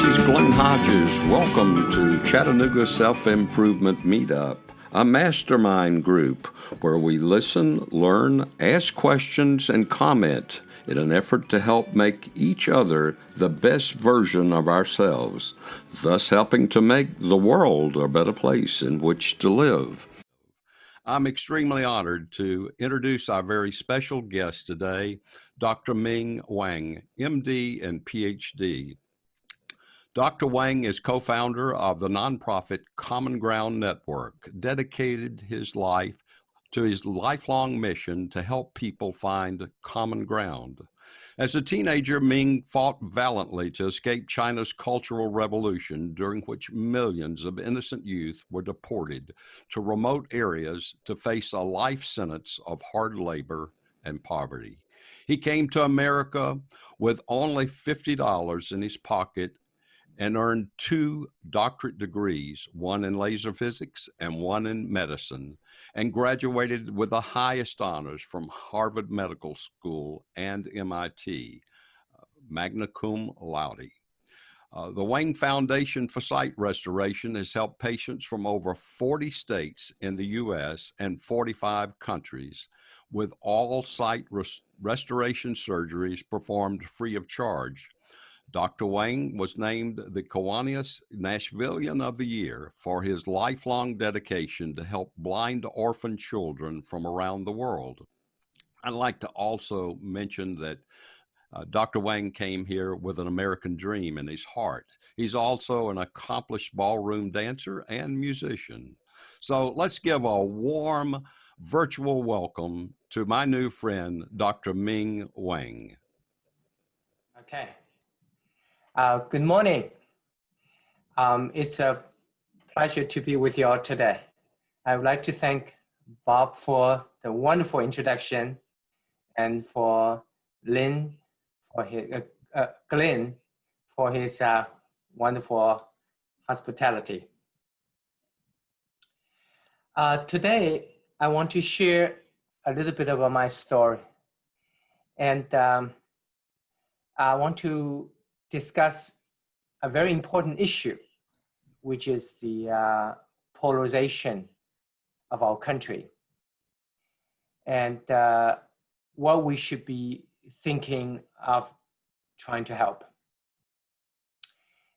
This is Glenn Hodges. Welcome to Chattanooga Self-Improvement Meetup, a mastermind group where we listen, learn, ask questions, and comment in an effort to help make each other the best version of ourselves, thus helping to make the world a better place in which to live. I'm extremely honored to introduce our very special guest today, Dr. Ming Wang, MD and PhD. Dr. Wang is co-founder of the nonprofit Common Ground Network, dedicated his life to his lifelong mission to help people find common ground. As a teenager, Ming fought valiantly to escape China's Cultural Revolution, during which millions of innocent youth were deported to remote areas to face a life sentence of hard labor and poverty. He came to America with only $50 in his pocket and earned 2 doctorate degrees, one in laser physics and one in medicine, and graduated with the highest honors from Harvard Medical School and MIT, magna cum laude. The Wang Foundation for Sight Restoration has helped patients from over 40 states in the U.S. and 45 countries with all sight restoration surgeries performed free of charge. Dr. Wang was named the Kiwanis Nashvilleian of the Year for his lifelong dedication to help blind orphan children from around the world. I'd like to also mention that Dr. Wang came here with an American dream in his heart. He's also an accomplished ballroom dancer and musician. So let's give a warm virtual welcome to my new friend, Dr. Ming Wang. Okay. Good morning. It's a pleasure to be with you all today. I would like to thank Bob for the wonderful introduction and for Glenn for his wonderful hospitality. Today, I want to share a little bit about my story. And I want to discuss a very important issue, which is the polarization of our country and what we should be thinking of trying to help.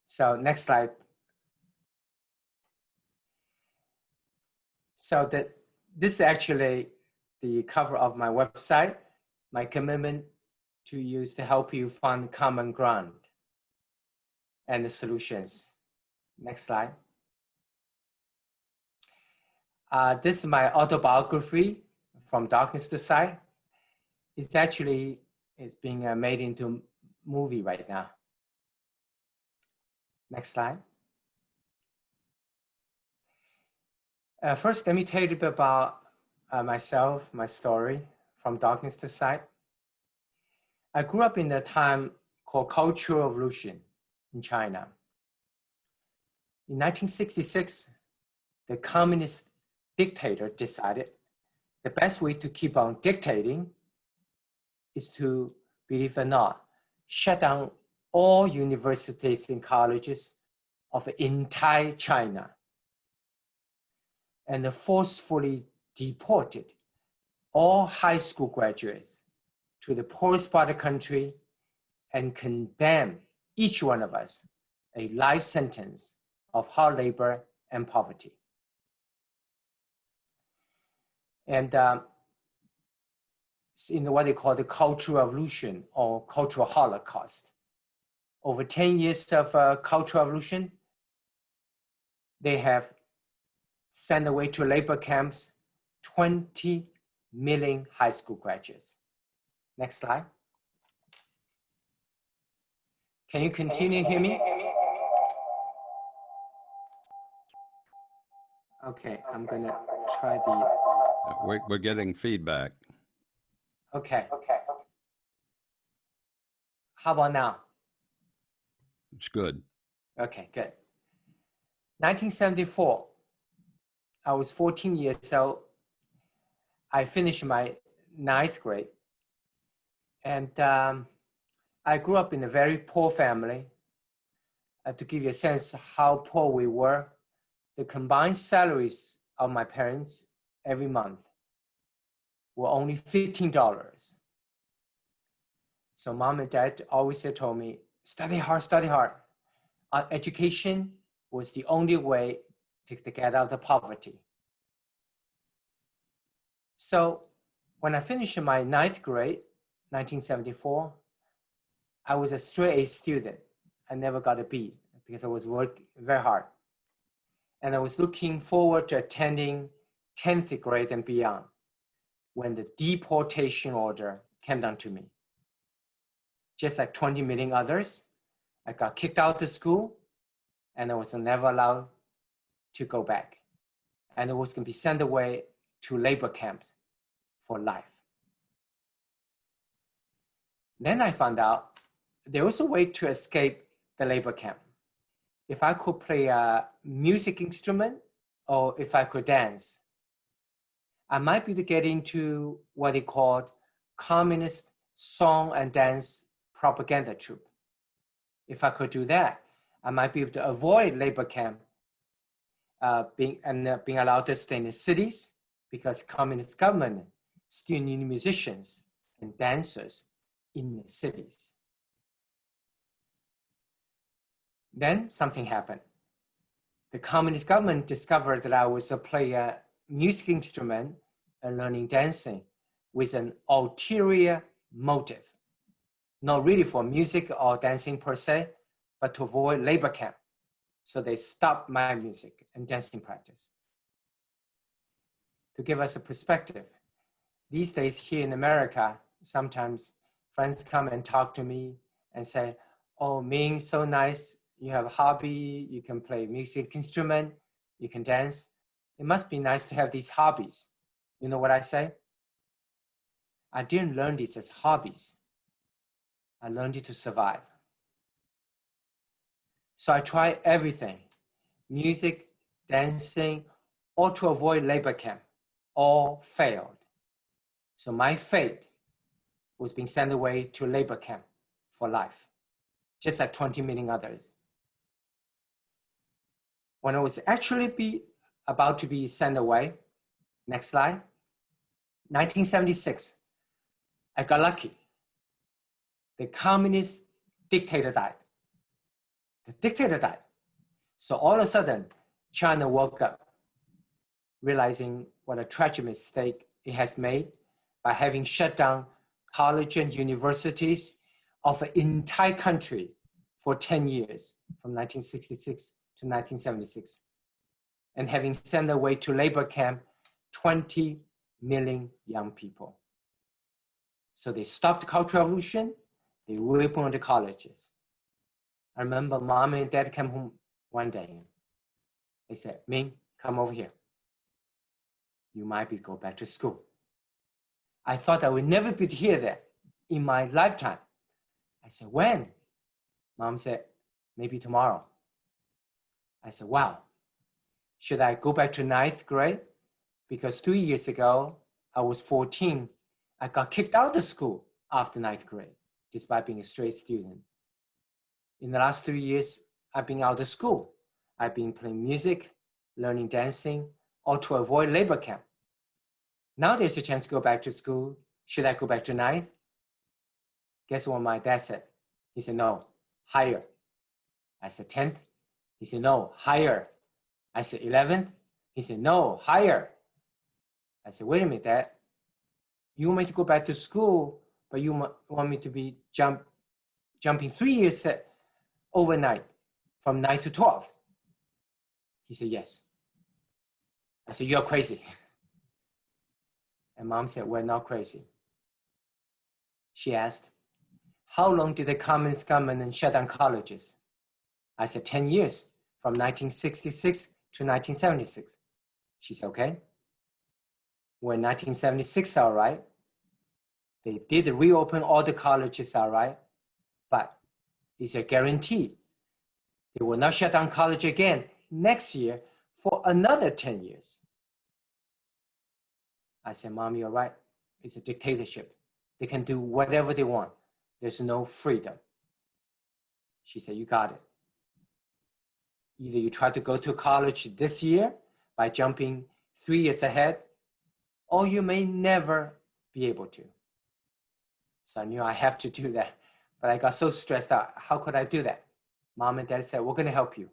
So next slide. So this is actually the cover of my website, my commitment to use to help you find common ground and the solutions. Next slide. This is my autobiography, From Darkness to Sight. It's being made into a movie right now. Next slide. First, let me tell you a bit about myself, my story, From Darkness to Sight. I grew up in a time called Cultural Revolution in China. In 1966, the communist dictator decided the best way to keep on dictating is to, believe it or not, shut down all universities and colleges of entire China and forcefully deported all high school graduates to the poorest part of the country and condemn each one of us a life sentence of hard labor and poverty. And in what they call the Cultural Revolution or Cultural Holocaust. Over 10 years of Cultural Revolution, they have sent away to labor camps 20 million high school graduates. Next slide. Can you continue to hear me? Okay, I'm gonna try the... We're getting feedback. Okay. How about now? It's good. Okay, good. 1974, I was 14 years old. I finished my 9th grade. And I grew up in a very poor family. to give you a sense of how poor we were, the combined salaries of my parents every month were only $15. So mom and dad always told me, study hard, study hard. Education was the only way to get out of poverty. So when I finished my 9th grade, 1974, I was a straight A student. I never got a B because I was working very hard. And I was looking forward to attending 10th grade and beyond when the deportation order came down to me. Just like 20 million others, I got kicked out of school and I was never allowed to go back. And I was going to be sent away to labor camps for life. Then I found out there was a way to escape the labor camp. If I could play a music instrument or if I could dance, I might be able to get into what they called communist song and dance propaganda troupe. If I could do that, I might be able to avoid labor camp being allowed to stay in the cities because communist government still need musicians and dancers in the cities. Then something happened. The communist government discovered that I was playing a music instrument and learning dancing with an ulterior motive. Not really for music or dancing per se, but to avoid labor camp. So they stopped my music and dancing practice. To give us a perspective, these days here in America, sometimes friends come and talk to me and say, oh, Ming, so nice. You have a hobby, you can play music instrument, you can dance. It must be nice to have these hobbies. You know what I say? I didn't learn this as hobbies. I learned it to survive. So I tried everything, music, dancing, all to avoid labor camp, all failed. So my fate was being sent away to labor camp for life, just like 20 million others. When I was actually about to be sent away, next slide, 1976, I got lucky. The communist dictator died. The dictator died. So all of a sudden, China woke up, realizing what a tragic mistake it has made by having shut down colleges and universities of an entire country for 10 years, from 1966 to 1976, and having sent away to labor camp 20 million young people. So they stopped the Cultural Revolution, they reopened the colleges. I remember mom and dad came home one day. They said, Ming, come over here. You might be go back to school. I thought I would never be to hear that in my lifetime. I said, when? Mom said, maybe tomorrow. I said, wow, should I go back to 9th grade? Because 2 years ago, I was 14. I got kicked out of school after 9th grade, despite being a straight student. In the last 3 years, I've been out of school. I've been playing music, learning dancing, all to avoid labor camp. Now there's a chance to go back to school. Should I go back to 9th? Guess what my dad said? He said, no, higher. I said, 10th? He said, no, higher. I said, 11th? He said, no, higher. I said, wait a minute, Dad. You want me to go back to school, but you want me to be jumping 3 years overnight from 9th to 12th? He said, yes. I said, you're crazy. And mom said, we're not crazy. She asked, how long did the communist government shut down colleges? I said, 10 years, from 1966 to 1976. She said, okay. When 1976, all right. They did reopen all the colleges, all right. But it's a guarantee. They will not shut down college again next year for another 10 years. I said, Mom, you're right. It's a dictatorship. They can do whatever they want. There's no freedom. She said, you got it. Either you try to go to college this year by jumping 3 years ahead, or you may never be able to. So I knew I have to do that, but I got so stressed out. How could I do that? Mom and dad said, we're going to help you.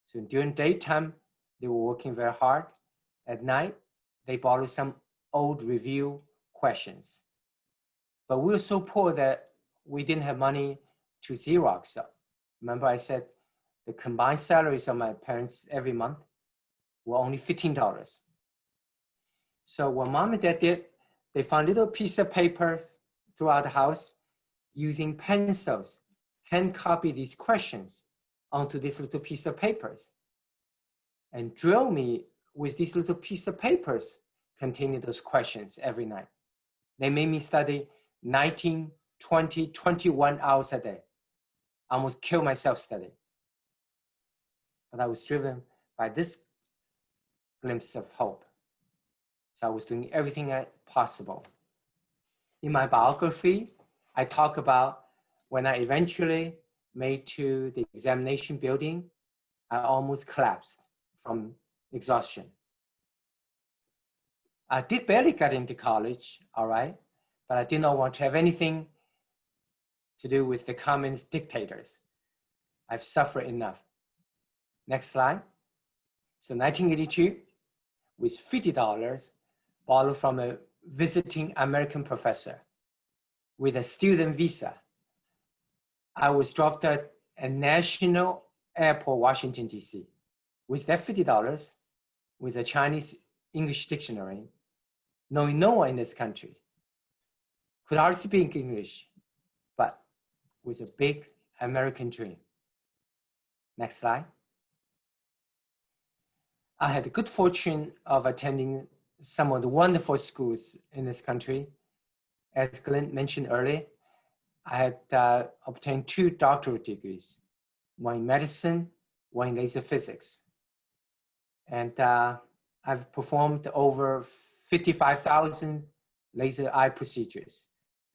So during daytime, they were working very hard. At night, they borrowed some old review questions. But we were so poor that we didn't have money to Xerox. So remember I said the combined salaries of my parents every month were only $15. So what mom and dad did, they found little piece of paper throughout the house, using pencils, hand copy these questions onto this little piece of papers and drill me with these little piece of papers containing those questions every night. They made me study 19, 20, 21 hours a day. I almost killed myself studying. But I was driven by this glimpse of hope. So I was doing everything possible. In my biography, I talk about when I eventually made to the examination building, I almost collapsed from exhaustion. I did barely get into college, all right, but I did not want to have anything to do with the communist dictators. I've suffered enough. Next slide. So 1982, with $50 borrowed from a visiting American professor with a student visa, I was dropped at a national airport, Washington, D.C. With that $50, with a Chinese English dictionary, knowing no one in this country, could hardly speak English, but with a big American dream. Next slide. I had the good fortune of attending some of the wonderful schools in this country. As Glenn mentioned earlier, I had obtained 2 doctorate degrees, one in medicine, one in laser physics. And I've performed over 55,000 laser eye procedures,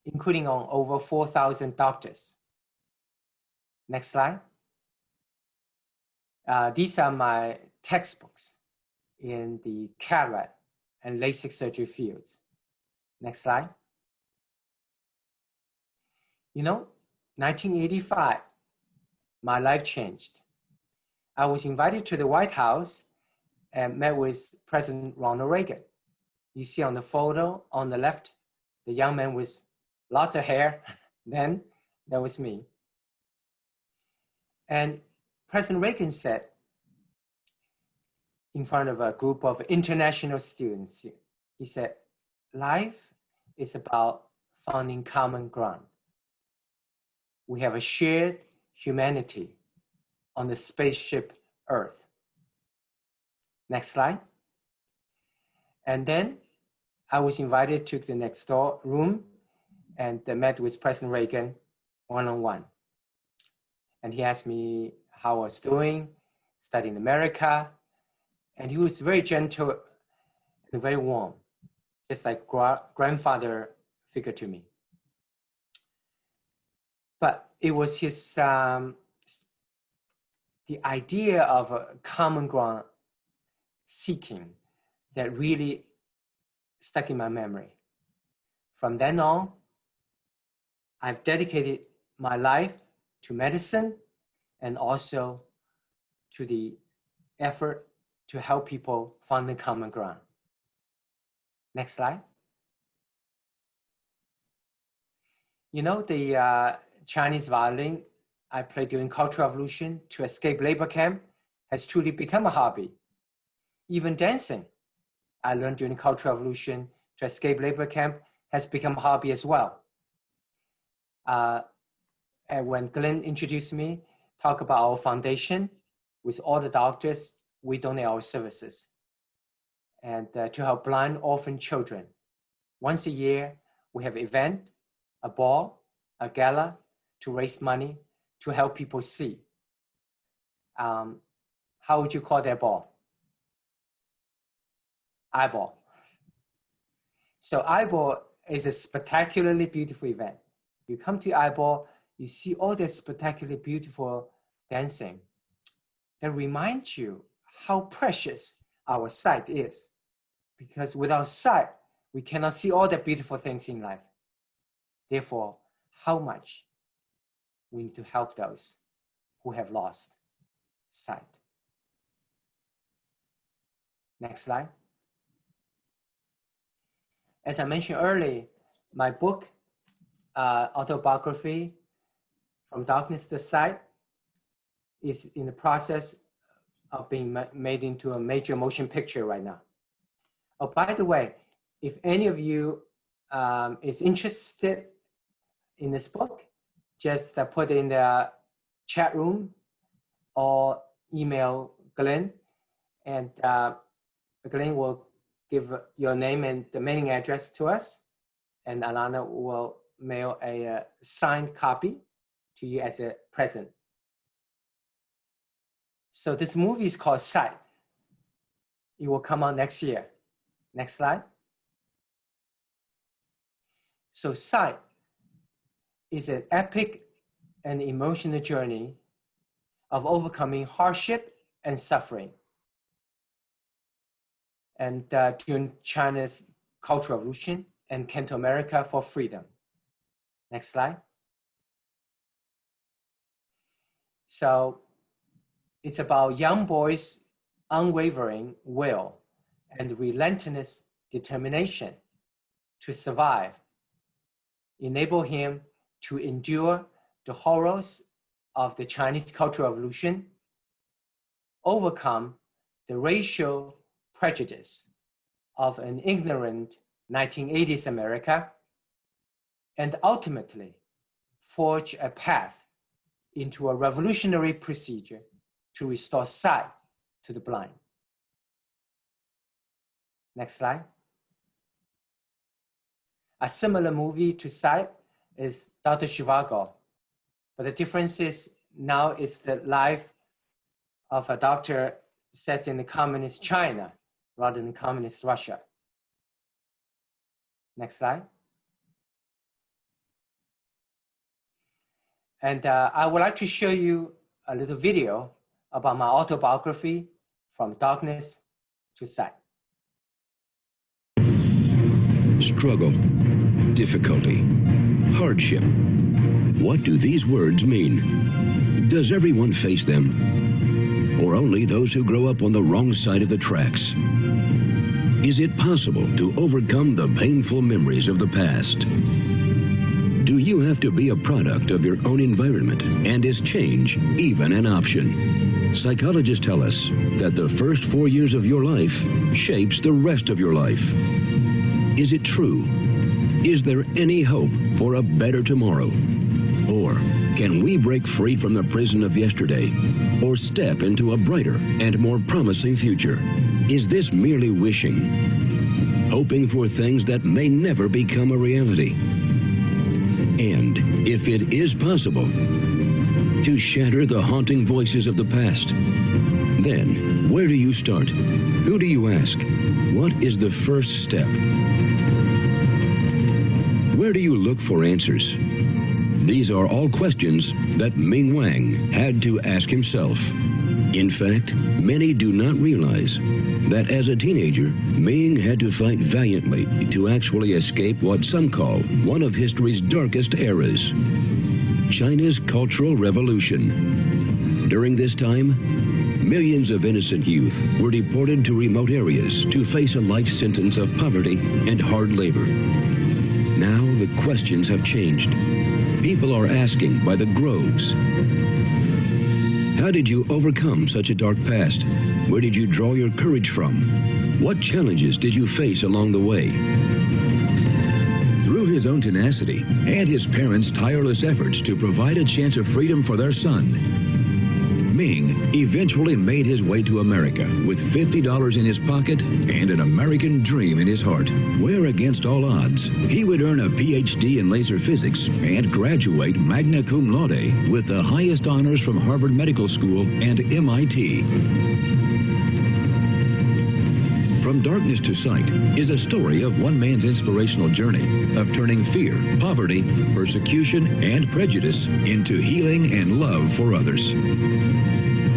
including on over 4,000 doctors. Next slide. These are my textbooks in the cataract and LASIK surgery fields. Next slide. You know, 1985, my life changed. I was invited to the White House and met with President Ronald Reagan. You see on the photo on the left, the young man with lots of hair. Then that was me. And President Reagan said, in front of a group of international students, he said, life is about finding common ground. We have a shared humanity on the spaceship Earth. Next slide. And then I was invited to the next door room and met with President Reagan one-on-one. And he asked me how I was doing, studying America. And he was very gentle and very warm, just like grandfather figure to me. But it was his, the idea of a common ground seeking that really stuck in my memory. From then on, I've dedicated my life to medicine and also to the effort to help people find the common ground. Next slide. You know, the Chinese violin I played during Cultural Revolution to escape labor camp has truly become a hobby. Even dancing I learned during Cultural Revolution to escape labor camp has become a hobby as well. And when Glenn introduced me, talk about our foundation, with all the doctors, we donate our services and to help blind orphan children. Once a year, we have an event, a ball, a gala to raise money to help people see. How would you call that ball? Eyeball. So Eyeball is a spectacularly beautiful event. You come to Eyeball, you see all this spectacularly beautiful dancing. and remind you how precious our sight is. Because without sight, we cannot see all the beautiful things in life. Therefore, how much we need to help those who have lost sight. Next slide. As I mentioned earlier, my book, autobiography, From Darkness to Sight, is in the process of being made into a major motion picture right now. Oh, by the way, if any of you is interested in this book, just put in the chat room or email Glenn, and Glenn will give your name and the mailing address to us, and Alana will mail a signed copy to you as a present. So this movie is called Sight. It will come out next year. Next slide. So Sight is an epic and emotional journey of overcoming hardship and suffering, and during China's Cultural Revolution, and came to America for freedom. Next slide. So it's about young boys' unwavering will and relentless determination to survive, enable him to endure the horrors of the Chinese Cultural Revolution, overcome the racial prejudice of an ignorant 1980s America, and ultimately forge a path into a revolutionary procedure to restore sight to the blind. Next slide. A similar movie to Sight is Dr. Zhivago, but the difference is now it's the life of a doctor set in the communist China rather than communist Russia. Next slide. And I would like to show you a little video about my autobiography, From Darkness to Sight. Struggle, difficulty, hardship. What do these words mean? Does everyone face them? Or only those who grow up on the wrong side of the tracks? Is it possible to overcome the painful memories of the past? Do you have to be a product of your own environment, and is change even an option? Psychologists tell us that the first 4 years of your life shapes the rest of your life. Is it true? Is there any hope for a better tomorrow? Or can we break free from the prison of yesterday, or step into a brighter and more promising future? Is this merely wishing, hoping for things that may never become a reality? And if it is possible to shatter the haunting voices of the past, then where do you start? Who do you ask? What is the first step? Where do you look for answers? These are all questions that Ming Wang had to ask himself. In fact, many do not realize that as a teenager, Ming had to fight valiantly to actually escape what some call one of history's darkest eras, China's Cultural Revolution. During this time, millions of innocent youth were deported to remote areas to face a life sentence of poverty and hard labor. Now the questions have changed. People are asking by the groves, how did you overcome such a dark past? Where did you draw your courage from? What challenges did you face along the way? Through his own tenacity and his parents' tireless efforts to provide a chance of freedom for their son, Ming eventually made his way to America with $50 in his pocket and an American dream in his heart, where against all odds, he would earn a PhD in laser physics and graduate magna cum laude with the highest honors from Harvard Medical School and MIT. From Darkness to Sight is a story of one man's inspirational journey of turning fear, poverty, persecution, and prejudice into healing and love for others.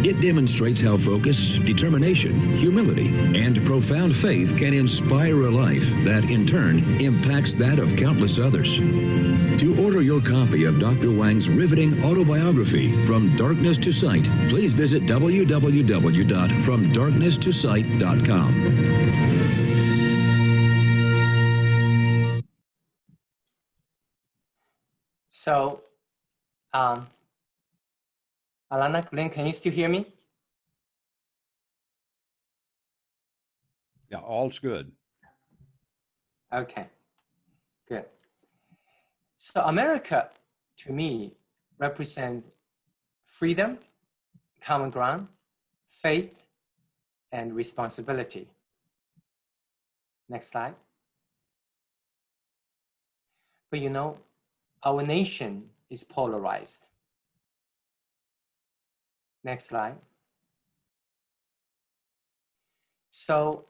It demonstrates how focus, determination, humility, and profound faith can inspire a life that, in turn, impacts that of countless others. To order your copy of Dr. Wang's riveting autobiography, From Darkness to Sight, please visit www.fromdarknesstosight.com. So, Alana, Glenn, can you still hear me? Yeah, all's good. Okay, good. So America, to me, represents freedom, common ground, faith, and responsibility. Next slide. But you know, our nation is polarized. Next slide. So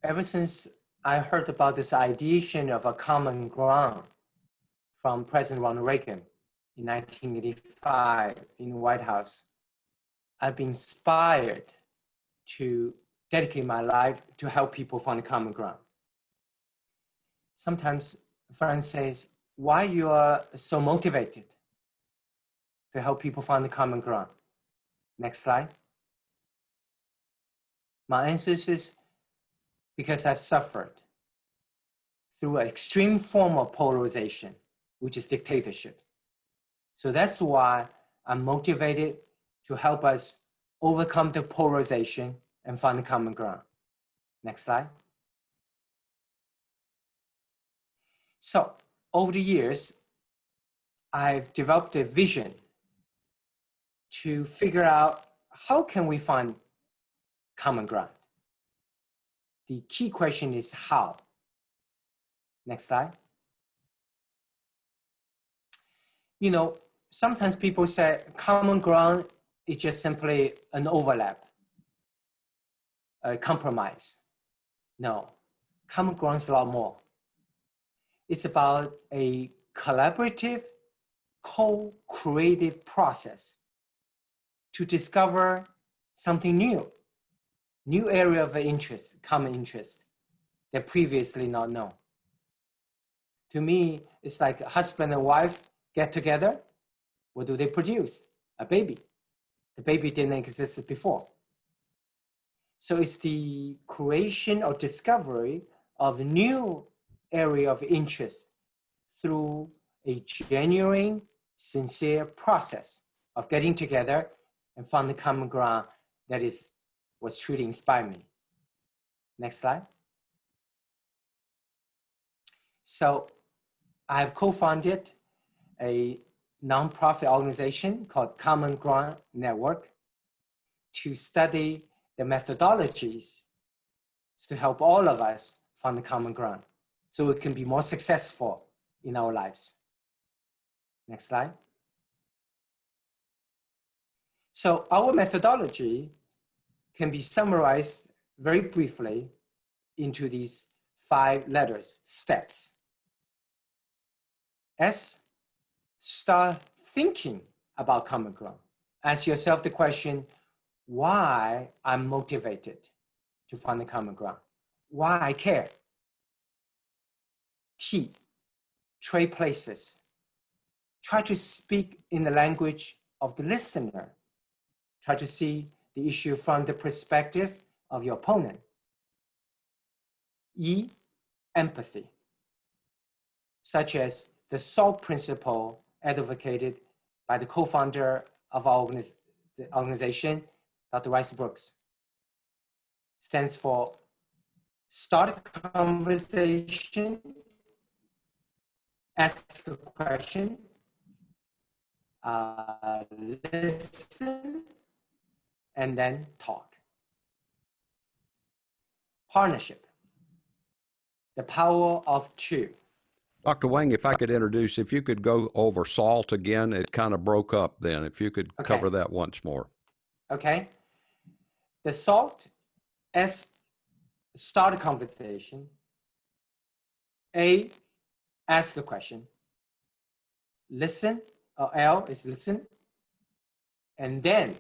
ever since I heard about this ideation of a common ground from President Ronald Reagan in 1985 in the White House, I've been inspired to dedicate my life to help people find a common ground. Sometimes friends say, why you are so motivated to help people find the common ground? Next slide. My answer is because I've suffered through an extreme form of polarization, which is dictatorship. So that's why I'm motivated to help us overcome the polarization and find a common ground. Next slide. So over the years, I've developed a vision to figure out how can we find common ground. The key question is how. Next slide. You know, sometimes people say common ground is just simply an overlap, a compromise. No, common ground is a lot more. It's about a collaborative, co-creative process to discover something new area of interest, common interest that previously not known. To me, it's like a husband and wife get together. What do they produce? A baby. The baby didn't exist before. So it's the creation or discovery of a new area of interest through a genuine, sincere process of getting together and find the common ground that is what truly inspired me. Next slide. So I have co-founded a nonprofit organization called Common Ground Network to study the methodologies to help all of us find the common ground so we can be more successful in our lives. Next slide. So our methodology can be summarized very briefly into these 5 letters, steps. S, start thinking about common ground. Ask yourself the question, why I'm motivated to find the common ground, why I care. T, trade places. Try to speak in the language of the listener. Try to see the issue from the perspective of your opponent. E, empathy, such as the SALT principle advocated by the co-founder of our organization, Dr. Rice Brooks. Stands for start a conversation, ask a question, listen, and then talk. Partnership, the power of 2. Dr. Wang, if I could introduce, if you could go over SALT again, it kind of broke up then. If you could cover that once more. Okay. The SALT, S, start a conversation. A, ask a question. Listen, or L is listen. And then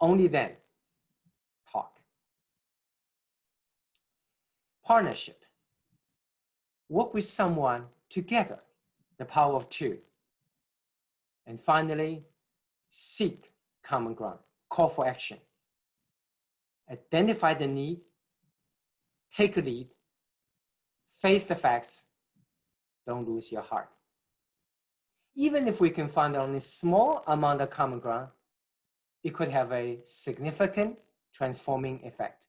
Only then talk. Partnership. Work with someone together, the power of two. And finally, seek common ground, call for action. Identify the need, take a lead, face the facts, don't lose your heart. Even if we can find only a small amount of common ground, it could have a significant transforming effect.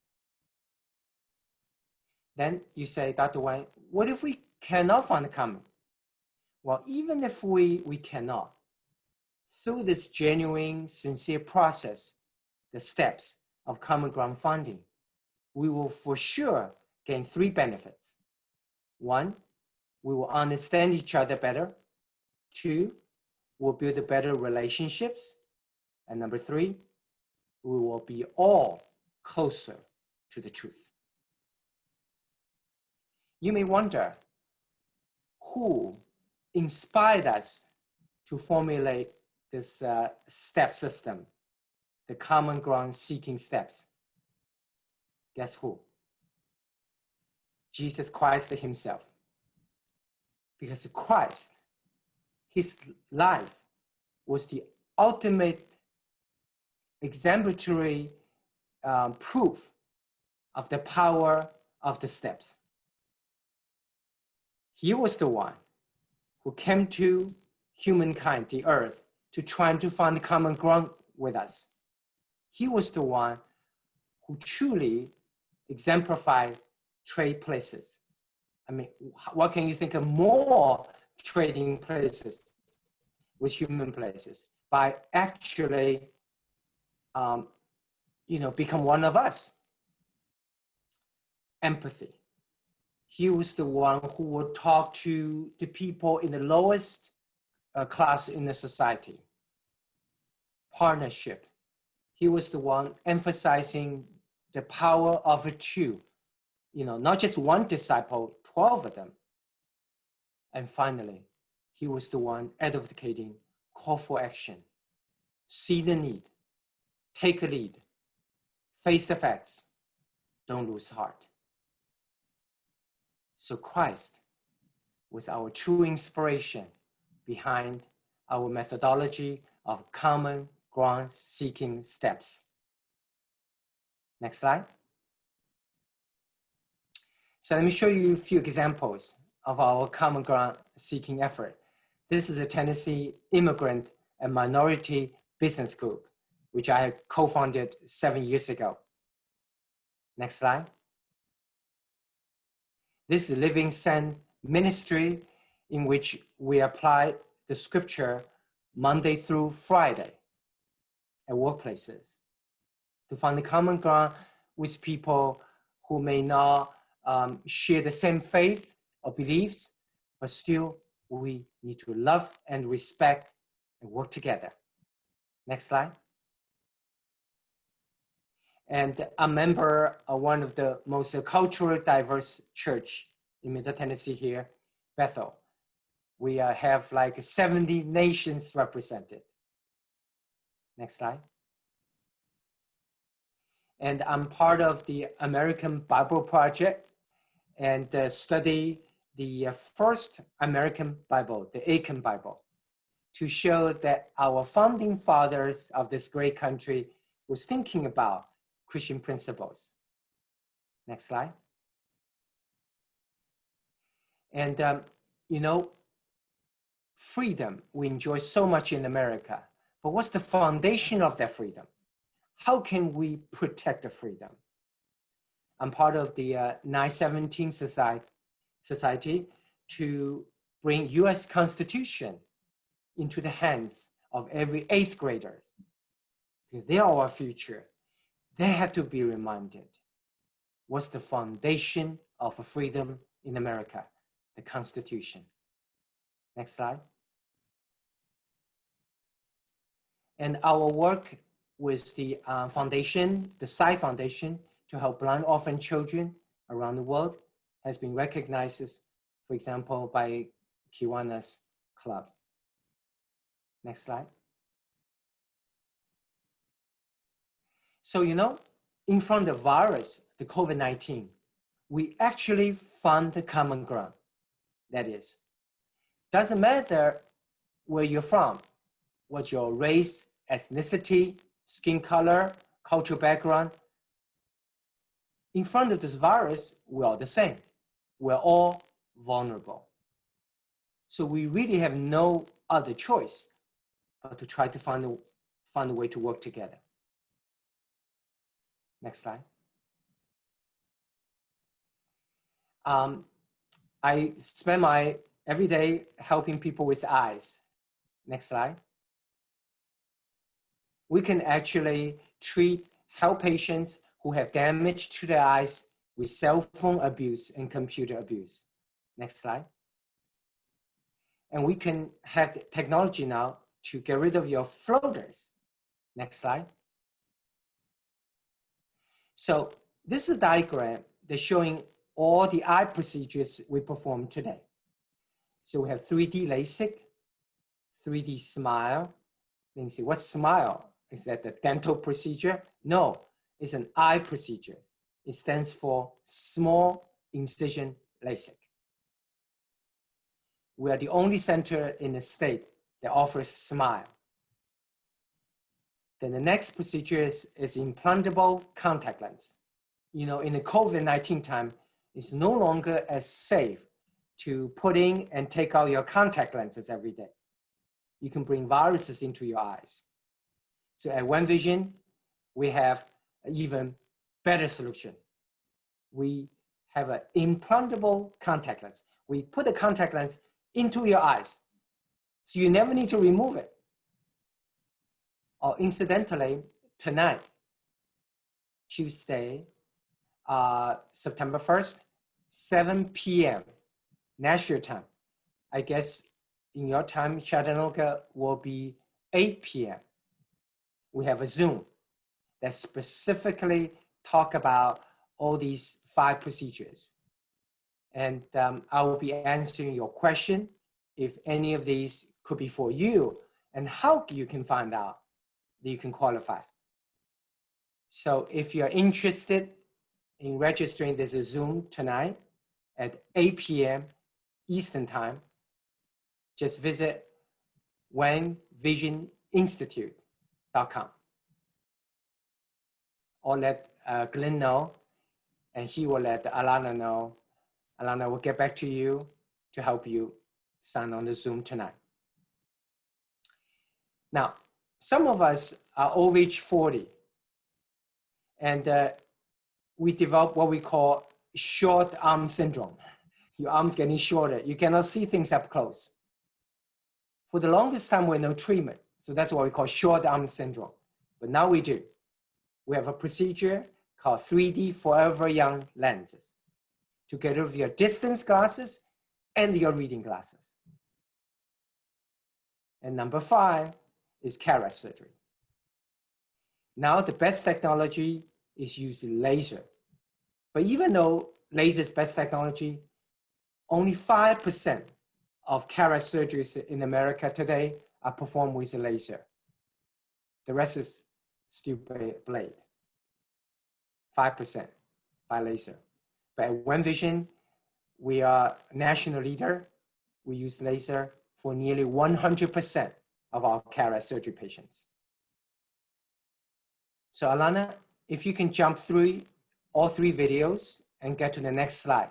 Then you say, Dr. Wang, what if we cannot find a common? Well, even if we cannot, through this genuine, sincere process, the steps of common ground finding, we will for sure gain three benefits. One, we will understand each other better. Two, we'll build better relationships. And number three, we will be all closer to the truth. You may wonder who inspired us to formulate this step system, the common ground seeking steps. Guess who? Jesus Christ himself. Because Christ, his life was the ultimate exemplary proof of the power of the steps. He was the one who came to humankind, the earth, to try to find common ground with us. He was the one who truly exemplified trade places. I mean, what can you think of more trading places with human places by actually, become one of us? Empathy. He was the one who would talk to the people in the lowest class in the society. Partnership. He was the one emphasizing the power of a two, not just one disciple, 12 of them. And finally, he was the one advocating call for action, see the need, take a lead, face the facts, don't lose heart. So Christ was our true inspiration behind our methodology of common ground seeking steps. Next slide. So let me show you a few examples of our common ground seeking effort. This is a Tennessee immigrant and minority business group, which I co-founded 7 years ago. Next slide. This is Living Sand Ministry, in which we apply the scripture Monday through Friday at workplaces to find the common ground with people who may not share the same faith or beliefs, but still we need to love and respect and work together. Next slide. And a member of one of the most culturally diverse church in Middle Tennessee here, Bethel. We have like 70 nations represented. Next slide. And I'm part of the American Bible Project and study the first American Bible, the Aiken Bible, to show that our founding fathers of this great country was thinking about Christian principles. Next slide. And, freedom, we enjoy so much in America, but what's the foundation of that freedom? How can we protect the freedom? I'm part of the 917 Society to bring US Constitution into the hands of every 8th grader, because they are our future. They have to be reminded what's the foundation of freedom in America, the Constitution. Next slide. And our work with the foundation, the Psy Foundation, to help blind orphan children around the world has been recognized, for example, by Kiwanis Club. Next slide. So, in front of the virus, the COVID-19, we actually found the common ground. That is, doesn't matter where you're from, what's your race, ethnicity, skin color, cultural background. In front of this virus, we're all the same. We're all vulnerable. So we really have no other choice but to try to find a way to work together. Next slide. I spend my every day helping people with eyes. Next slide. We can actually help patients who have damage to their eyes with cell phone abuse and computer abuse. Next slide. And we can have the technology now to get rid of your floaters. Next slide. So this is a diagram that's showing all the eye procedures we perform today. So we have 3D LASIK, 3D SMILE. Let me see, what's SMILE? Is that the dental procedure? No, it's an eye procedure. It stands for small incision LASIK. We are the only center in the state that offers SMILE. Then the next procedure is implantable contact lens. In the COVID-19 time, it's no longer as safe to put in and take out your contact lenses every day. You can bring viruses into your eyes. So at One Vision, we have an even better solution. We have an implantable contact lens. We put the contact lens into your eyes, so you never need to remove it. Or incidentally, tonight, Tuesday, September 1st, 7 p.m. National time. I guess in your time, Chattanooga will be 8 p.m. We have a Zoom that specifically talk about all these 5 procedures. And I will be answering your question if any of these could be for you and how you can find out that you can qualify. So if you're interested in registering, there's a Zoom tonight at 8 p.m. Eastern time. Just visit onevisioninstitute.com or let Glenn know, and he will let Alana know. Alana will get back to you to help you sign on the Zoom tonight. Now, some of us are over age 40, and we develop what we call short arm syndrome. Your arm's getting shorter. You cannot see things up close. For the longest time, we had no treatment. So that's what we call short arm syndrome. But now we do. We have a procedure called 3D Forever Young lenses to get rid of your distance glasses and your reading glasses. And number 5 is cataract surgery. Now the best technology is using laser. But even though laser is best technology, only 5% of cataract surgeries in America today are performed with a laser. The rest is still blade. 5% by laser. But at One Vision, we are a national leader. We use laser for nearly 100% of our cataract surgery patients. So Alana, if you can jump through all 3 videos and get to the next slide.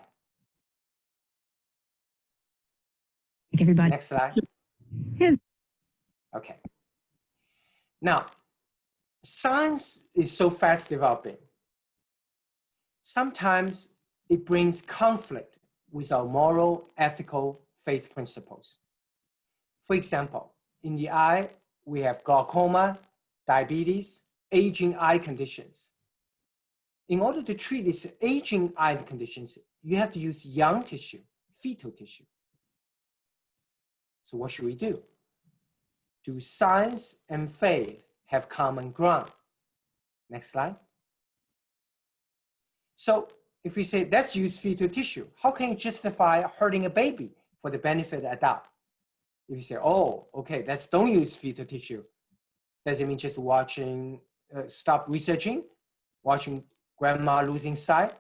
Everybody. Next slide. Yes. Okay. Now, science is so fast developing. Sometimes it brings conflict with our moral, ethical, faith principles. For example, in the eye, we have glaucoma, diabetes, aging eye conditions. In order to treat these aging eye conditions, you have to use young tissue, fetal tissue. So what should we do? Do science and faith have common ground? Next slide. So if we say, let's use fetal tissue, how can you justify hurting a baby for the benefit of the adult? If you say, oh, okay, don't use fetal tissue, does it mean just watching, stop researching watching grandma losing sight,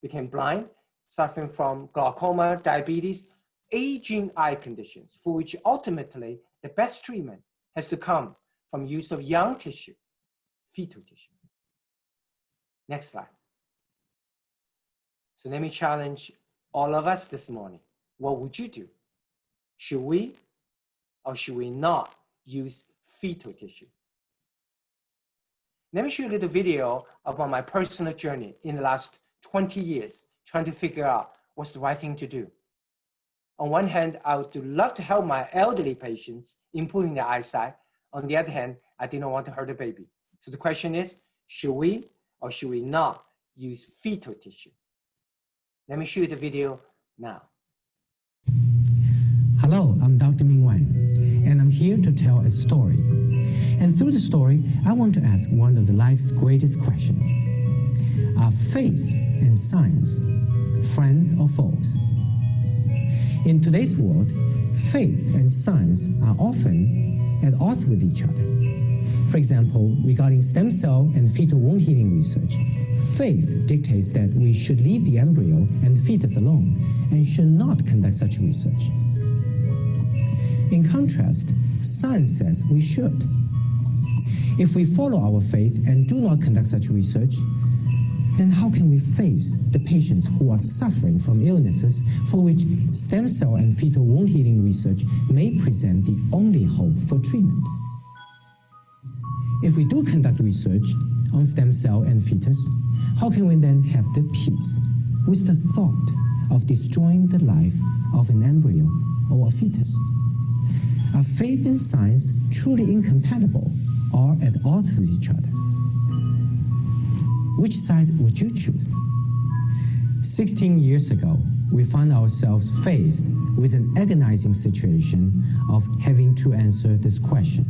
became blind, suffering from glaucoma, diabetes, aging eye conditions, for which ultimately the best treatment has to come from use of young tissue, fetal tissue. Next slide. So let me challenge all of us this morning. What would you do? Should we or should we not use fetal tissue? Let me show you a little video about my personal journey in the last 20 years, trying to figure out what's the right thing to do. On one hand, I would love to help my elderly patients improving their eyesight. On the other hand, I didn't want to hurt a baby. So the question is, should we or should we not use fetal tissue? Let me show you the video now. Hello, I'm Dr. Ming Wang, and I'm here to tell a story. And through the story, I want to ask one of life's greatest questions. Are faith and science friends or foes? In today's world, faith and science are often at odds with each other. For example, regarding stem cell and fetal wound healing research, faith dictates that we should leave the embryo and fetus alone and should not conduct such research. In contrast, science says we should. If we follow our faith and do not conduct such research, then how can we face the patients who are suffering from illnesses for which stem cell and fetal wound healing research may present the only hope for treatment? If we do conduct research on stem cell and fetus, how can we then have the peace with the thought of destroying the life of an embryo or a fetus? Are faith and science truly incompatible or at odds with each other? Which side would you choose? 16 years ago, we found ourselves faced with an agonizing situation of having to answer this question.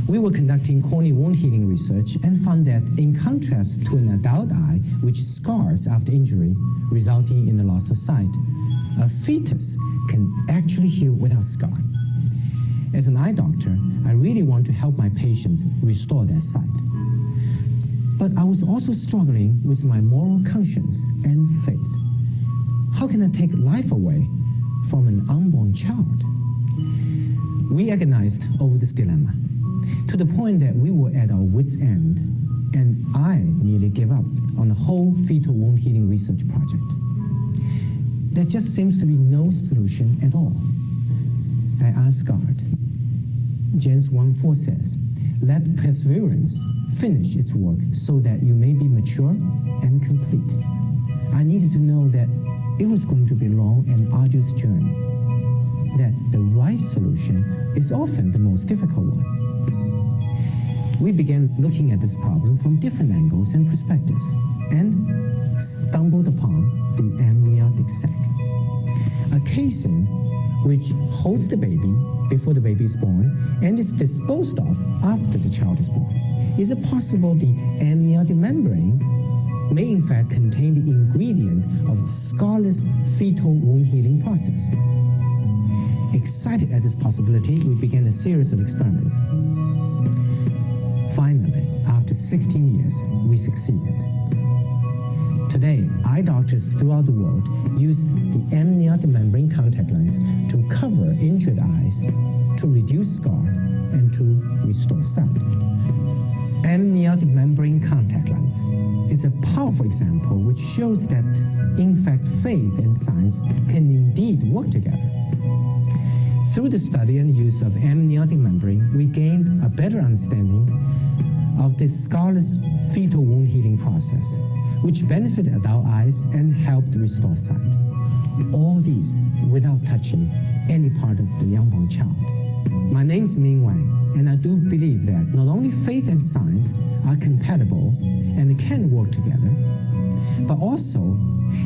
We were conducting corneal wound healing research and found that in contrast to an adult eye, which scars after injury, resulting in the loss of sight, a fetus can actually heal without scar. As an eye doctor, I really want to help my patients restore their sight. But I was also struggling with my moral conscience and faith. How can I take life away from an unborn child? We agonized over this dilemma, to the point that we were at our wits' end, and I nearly gave up on the whole fetal wound healing research project. There just seems to be no solution at all. I asked God. James 1:4 says, "Let perseverance finish its work so that you may be mature and complete." I needed to know that it was going to be a long and arduous journey, that the right solution is often the most difficult one. We began looking at this problem from different angles and perspectives, and stumbled upon the amniotic sac, a casing which holds the baby before the baby is born and is disposed of after the child is born. Is it possible the amniotic membrane may in fact contain the ingredient of scarless fetal wound healing process? Excited at this possibility, we began a series of experiments. Finally, after 16 years, we succeeded. Today, eye doctors throughout the world use the amniotic membrane contact lens to cover injured eyes, to reduce scar, and to restore sight. Amniotic membrane contact lens is a powerful example which shows that, in fact, faith and science can indeed work together. Through the study and use of amniotic membrane, we gained a better understanding of the scarless fetal wound healing process, which benefited adult eyes and helped restore sight. All these without touching any part of the unborn child. My name's Ming Wang, and I do believe that not only faith and science are compatible and can work together, but also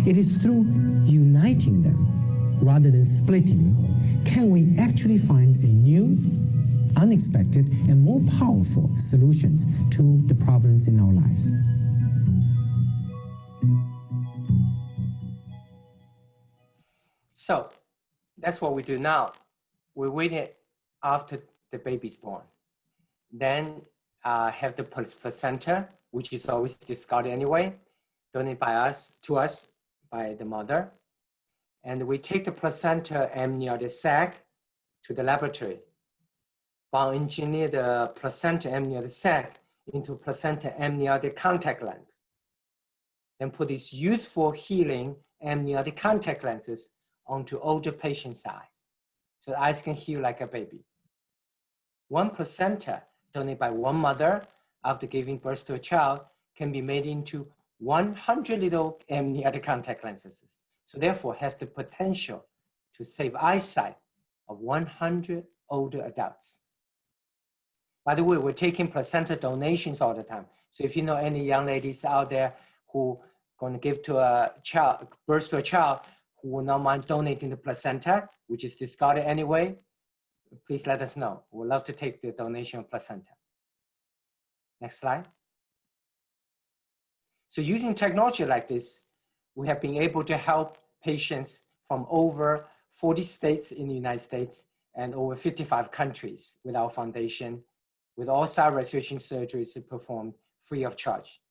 it is through uniting them rather than splitting can we actually find a new, unexpected, and more powerful solutions to the problems in our lives. So that's what we do now. We wait after the baby's born. Then have the placenta which is always discarded anyway, donated to us by the mother. And we take the placenta amniotic sac to the laboratory, bioengineer the placenta amniotic sac into placenta amniotic contact lens, then put these useful healing amniotic contact lenses onto older patients' eyes, so the eyes can heal like a baby. One placenta donated by one mother after giving birth to a child can be made into 100 little amniotic contact lenses. So therefore has the potential to save eyesight of 100 older adults. By the way, we're taking placenta donations all the time. So if you know any young ladies out there who are going to give to a child, birth to a child, who will not mind donating the placenta, which is discarded anyway, please let us know. We'd love to take the donation of placenta. Next slide. So using technology like this, we have been able to help patients from over 40 states in the United States and over 55 countries with our foundation, with all side restoration surgeries performed free of charge.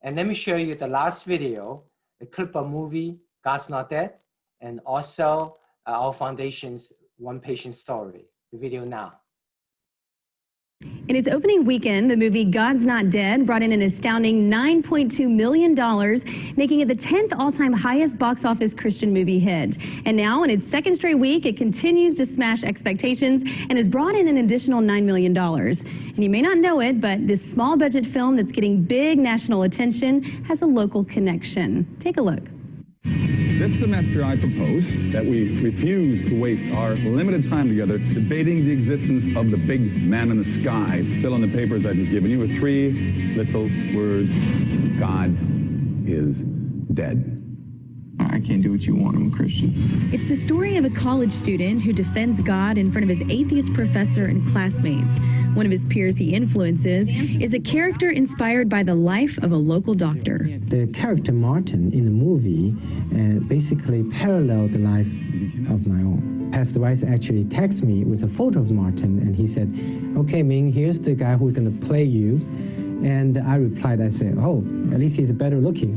And let me show you the last video, a clip of movie, God's Not Dead, and also our foundation's One Patient Story, the video now. In its opening weekend, the movie God's Not Dead brought in an astounding $9.2 million, making it the 10th all-time highest box office Christian movie hit. And now, in its second straight week, it continues to smash expectations and has brought in an additional $9 million. And you may not know it, but this small-budget film that's getting big national attention has a local connection. Take a look. This semester, I propose that we refuse to waste our limited time together debating the existence of the big man in the sky. Fill in the papers I've just given you with 3 little words. God is dead. I can't do what you want. I'm a Christian. It's the story of a college student who defends God in front of his atheist professor and classmates. One of his peers he influences is a character inspired by the life of a local doctor. The character Martin in the movie basically paralleled the life of my own. Pastor Rice actually texted me with a photo of Martin, and he said, "Okay, Ming, here's the guy who's going to play you." And I replied, I said, "Oh, at least he's better looking."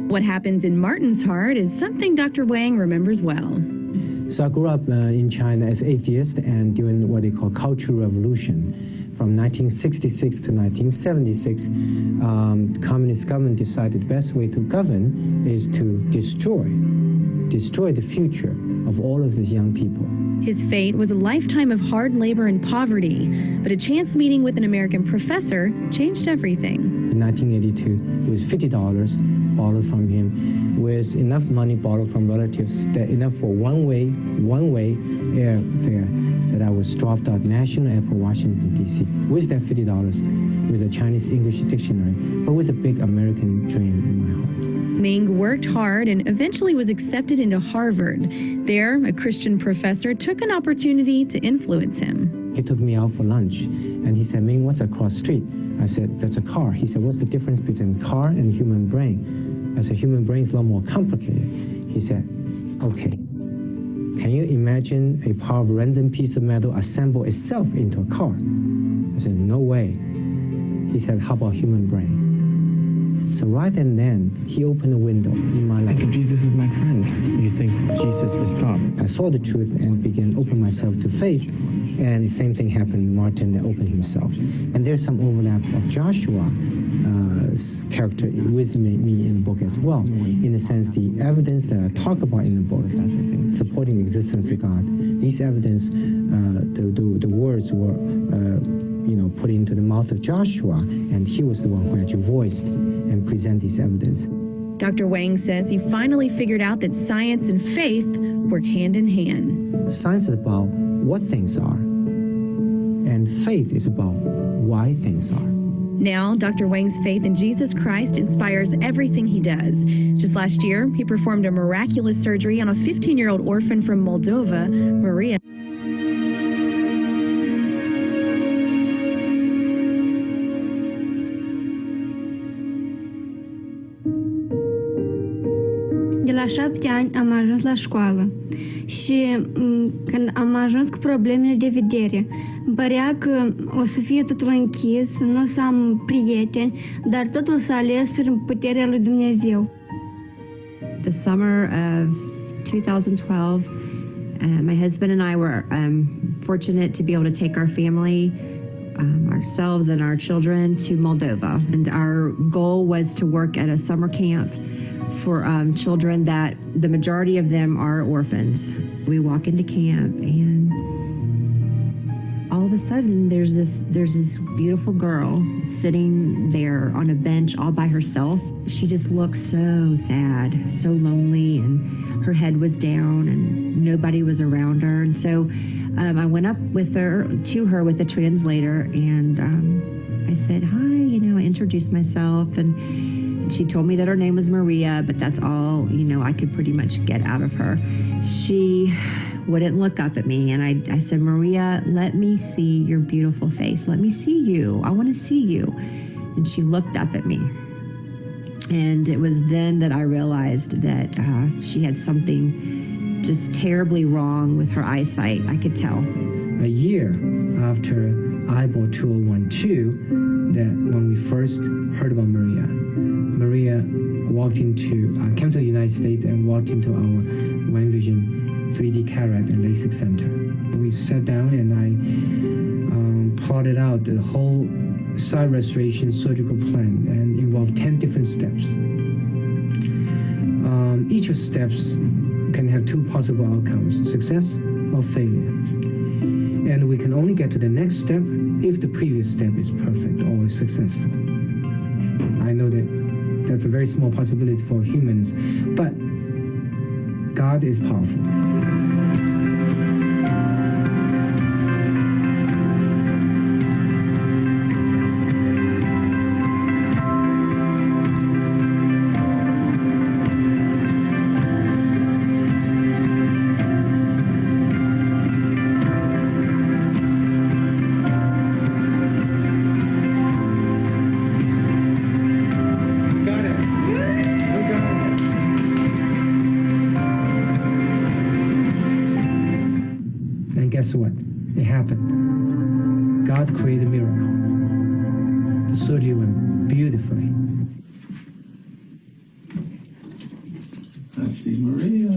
What happens in Martin's heart is something Dr. Wang remembers well. So I grew up in China as atheist and during what they call Cultural Revolution. From 1966 to 1976, the communist government decided the best way to govern is to destroy the future of all of these young people. His fate was a lifetime of hard labor and poverty, but a chance meeting with an American professor changed everything. In 1982, with $50 borrowed from him, with enough money borrowed from relatives, that enough for one-way airfare, that I was dropped out National Airport, Washington, D.C. with that $50, with a Chinese English dictionary, but with a big American dream in my heart. Ming worked hard and eventually was accepted into Harvard. There, a Christian professor took an opportunity to influence him. He took me out for lunch, and he said, "Ming, what's across the street?" I said, "That's a car." He said, "What's the difference between car and human brain?" I said, "Human brain is a lot more complicated." He said, "Okay. Can you imagine a part of random piece of metal assemble itself into a car?" I said, "No way." He said, "How about human brain?" So right and then, he opened a window in my life. Think of Jesus as my friend. You think Jesus is God. I saw the truth and began to open myself to faith. And the same thing happened to Martin that opened himself. And there's some overlap of Joshua's character with me in the book as well. In the sense, the evidence that I talk about in the book, supporting the existence of God, these evidence, the words were put into the mouth of Joshua, and he was the one who actually voiced and presented this evidence. Dr. Wang says he finally figured out that science and faith work hand in hand. Science is about what things are, and faith is about why things are. Now, Dr. Wang's faith in Jesus Christ inspires everything he does. Just last year, he performed a miraculous surgery on a 15-year-old orphan from Moldova, Maria. De la 7 ani am ajuns la școală Și când am ajuns cu problemele de vedere, îmi părea că o să fie totul închis, nu o să am prieteni, dar totul s-a ales prin puterea lui Dumnezeu. The summer of 2012, my husband and I were fortunate to be able to take our family, ourselves and our children, to Moldova. And our goal was to work at a summer camp for children that the majority of them are orphans. We walk into camp and all of a sudden there's this beautiful girl sitting there on a bench all by herself. She just looked so sad, so lonely, and her head was down and nobody was around her. And so I went up to her with a translator, and I said, hi, I introduced myself, and she told me that her name was Maria, but that's all, I could pretty much get out of her. She wouldn't look up at me, and I said, Maria, let me see your beautiful face. Let me see you. I want to see you. And she looked up at me. And it was then that I realized that she had something just terribly wrong with her eyesight. I could tell. A year after eyeball 2012, that when we first heard about Maria came to the United States and walked into our One Vision 3D cataract and LASIK center. We sat down and I plotted out the whole sight restoration surgical plan, and involved 10 different steps. Each of the steps can have two possible outcomes, success or failure. And we can only get to the next step if the previous step is perfect or successful. I know that that's a very small possibility for humans, but God is powerful. Guess what? It happened. God created a miracle. The surgery went beautifully. I see Maria.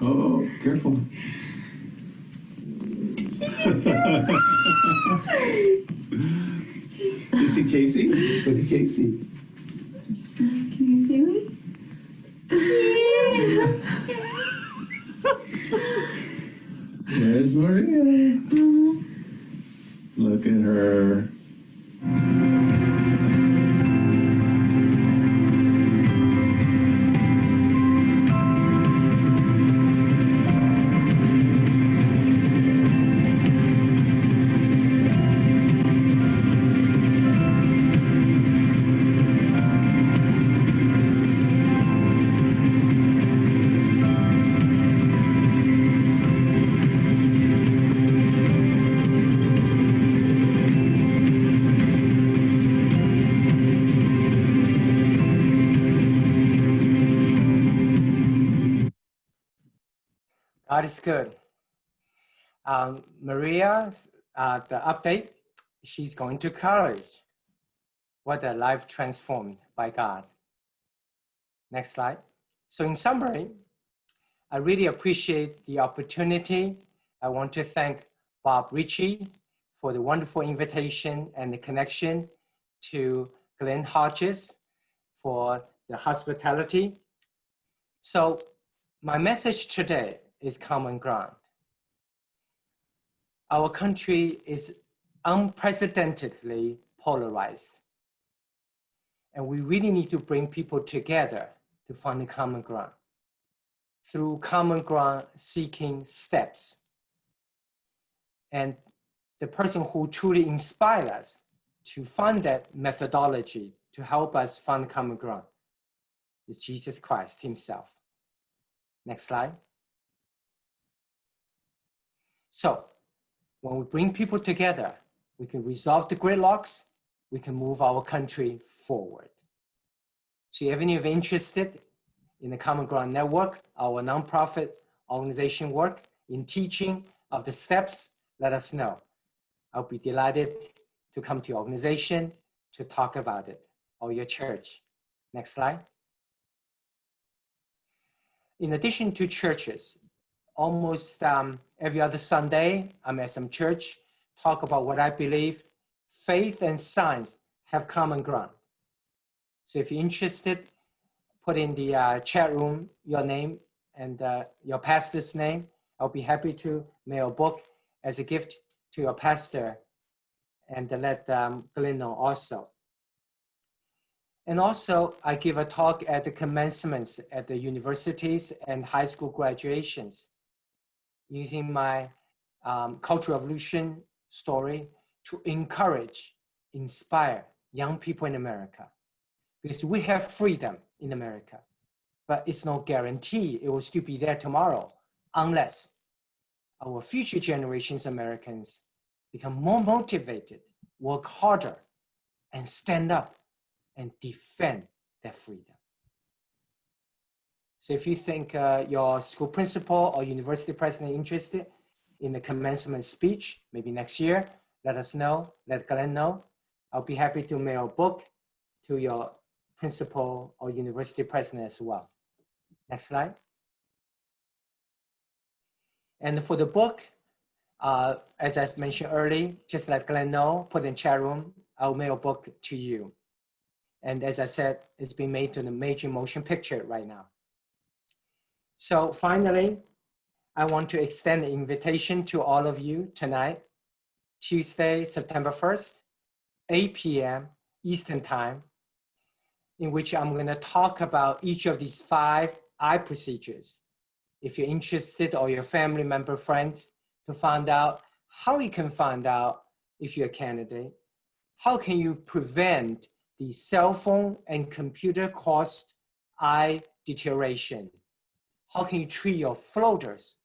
Oh, careful. You see Casey? Look at Casey. Can you see me? There's Maria. Look at her. God is good. Maria, the update, she's going to college. What a life transformed by God. Next slide. So in summary, I really appreciate the opportunity. I want to thank Bob Ritchie for the wonderful invitation and the connection, to Glenn Hodges for the hospitality. So my message today is common ground. Our country is unprecedentedly polarized. And we really need to bring people together to find a common ground through common ground seeking steps. And the person who truly inspired us to find that methodology to help us find common ground is Jesus Christ himself. Next slide. So when we bring people together, we can resolve the gridlocks, we can move our country forward. So if any of you are interested in the Common Ground Network, our nonprofit organization work in teaching of the steps, let us know. I'll be delighted to come to your organization to talk about it, or your church. Next slide. In addition to churches, almost every other Sunday, I'm at some church, talk about what I believe faith and science have common ground. So if you're interested, put in the chat room your name and your pastor's name. I'll be happy to mail a book as a gift to your pastor and let Glenn know also. And also, I give a talk at the commencements at the universities and high school graduations using my Cultural Revolution story to encourage, inspire young people in America. Because we have freedom in America, but it's no guarantee it will still be there tomorrow unless our future generations Americans become more motivated, work harder, and stand up and defend their freedom. So if you think your school principal or university president is interested in the commencement speech, maybe next year, let us know, let Glenn know. I'll be happy to mail a book to your principal or university president as well. Next slide. And for the book, as I mentioned earlier, just let Glenn know, put in chat room, I'll mail a book to you. And as I said, it's been made to the major motion picture right now. So finally, I want to extend an invitation to all of you tonight, Tuesday, September 1st, 8 p.m. Eastern Time, in which I'm going to talk about each of these 5 eye procedures. If you're interested or your family member, friends, to find out how you can find out if you're a candidate, how can you prevent the cell phone and computer caused eye deterioration? How can you treat your floaters?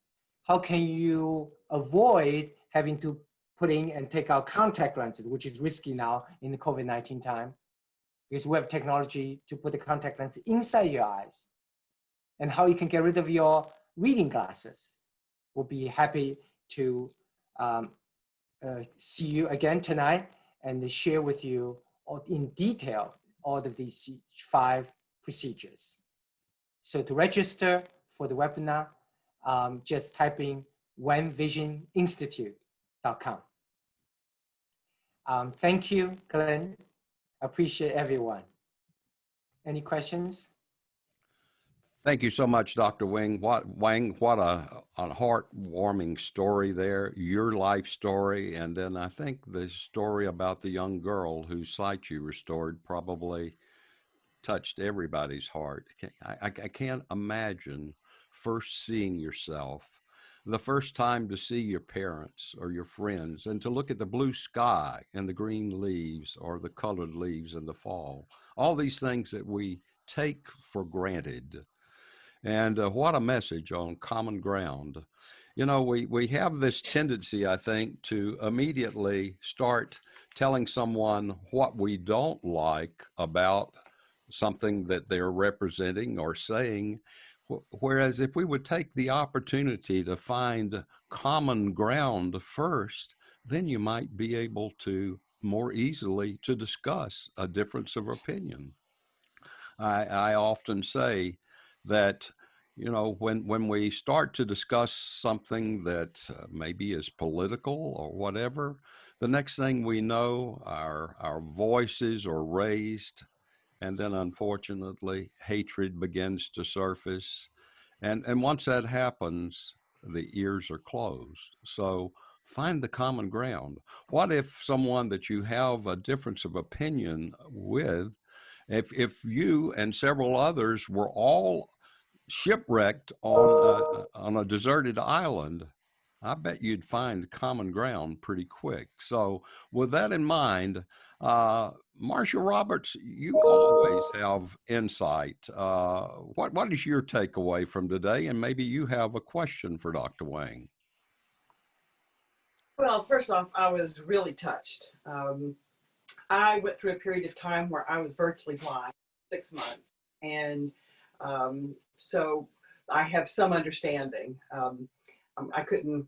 How can you avoid having to put in and take out contact lenses, which is risky now in the COVID-19 time, because we have technology to put the contact lens inside your eyes, and how you can get rid of your reading glasses. We'll be happy to see you again tonight and share with you in detail all of these 5 procedures. So to register for the webinar, just type in wenvisioninstitute.com. Thank you, Glenn. Appreciate everyone. Any questions? Thank you so much, Dr. Wang. What a heartwarming story there, your life story. And then I think the story about the young girl whose sight you restored probably touched everybody's heart. I can't imagine first seeing yourself, the first time to see your parents or your friends, and to look at the blue sky and the green leaves or the colored leaves in the fall. All these things that we take for granted. And what a message on common ground. You know, we have this tendency, I think, to immediately start telling someone what we don't like about something that they're representing or saying. Whereas if we would take the opportunity to find common ground first, then you might be able to more easily to discuss a difference of opinion. I often say that, you know, when we start to discuss something that maybe is political or whatever, the next thing we know, our voices are raised, and then unfortunately hatred begins to surface. And once that happens, the ears are closed. So find the common ground. What if someone that you have a difference of opinion with, if you and several others were all shipwrecked on a deserted island, I bet you'd find common ground pretty quick. So with that in mind, Marcia Roberts, you always have insight. What is your takeaway from today? And maybe you have a question for Dr. Wang. Well, first off, I was really touched. I went through a period of time where I was virtually blind, 6 months. And So I have some understanding. I couldn't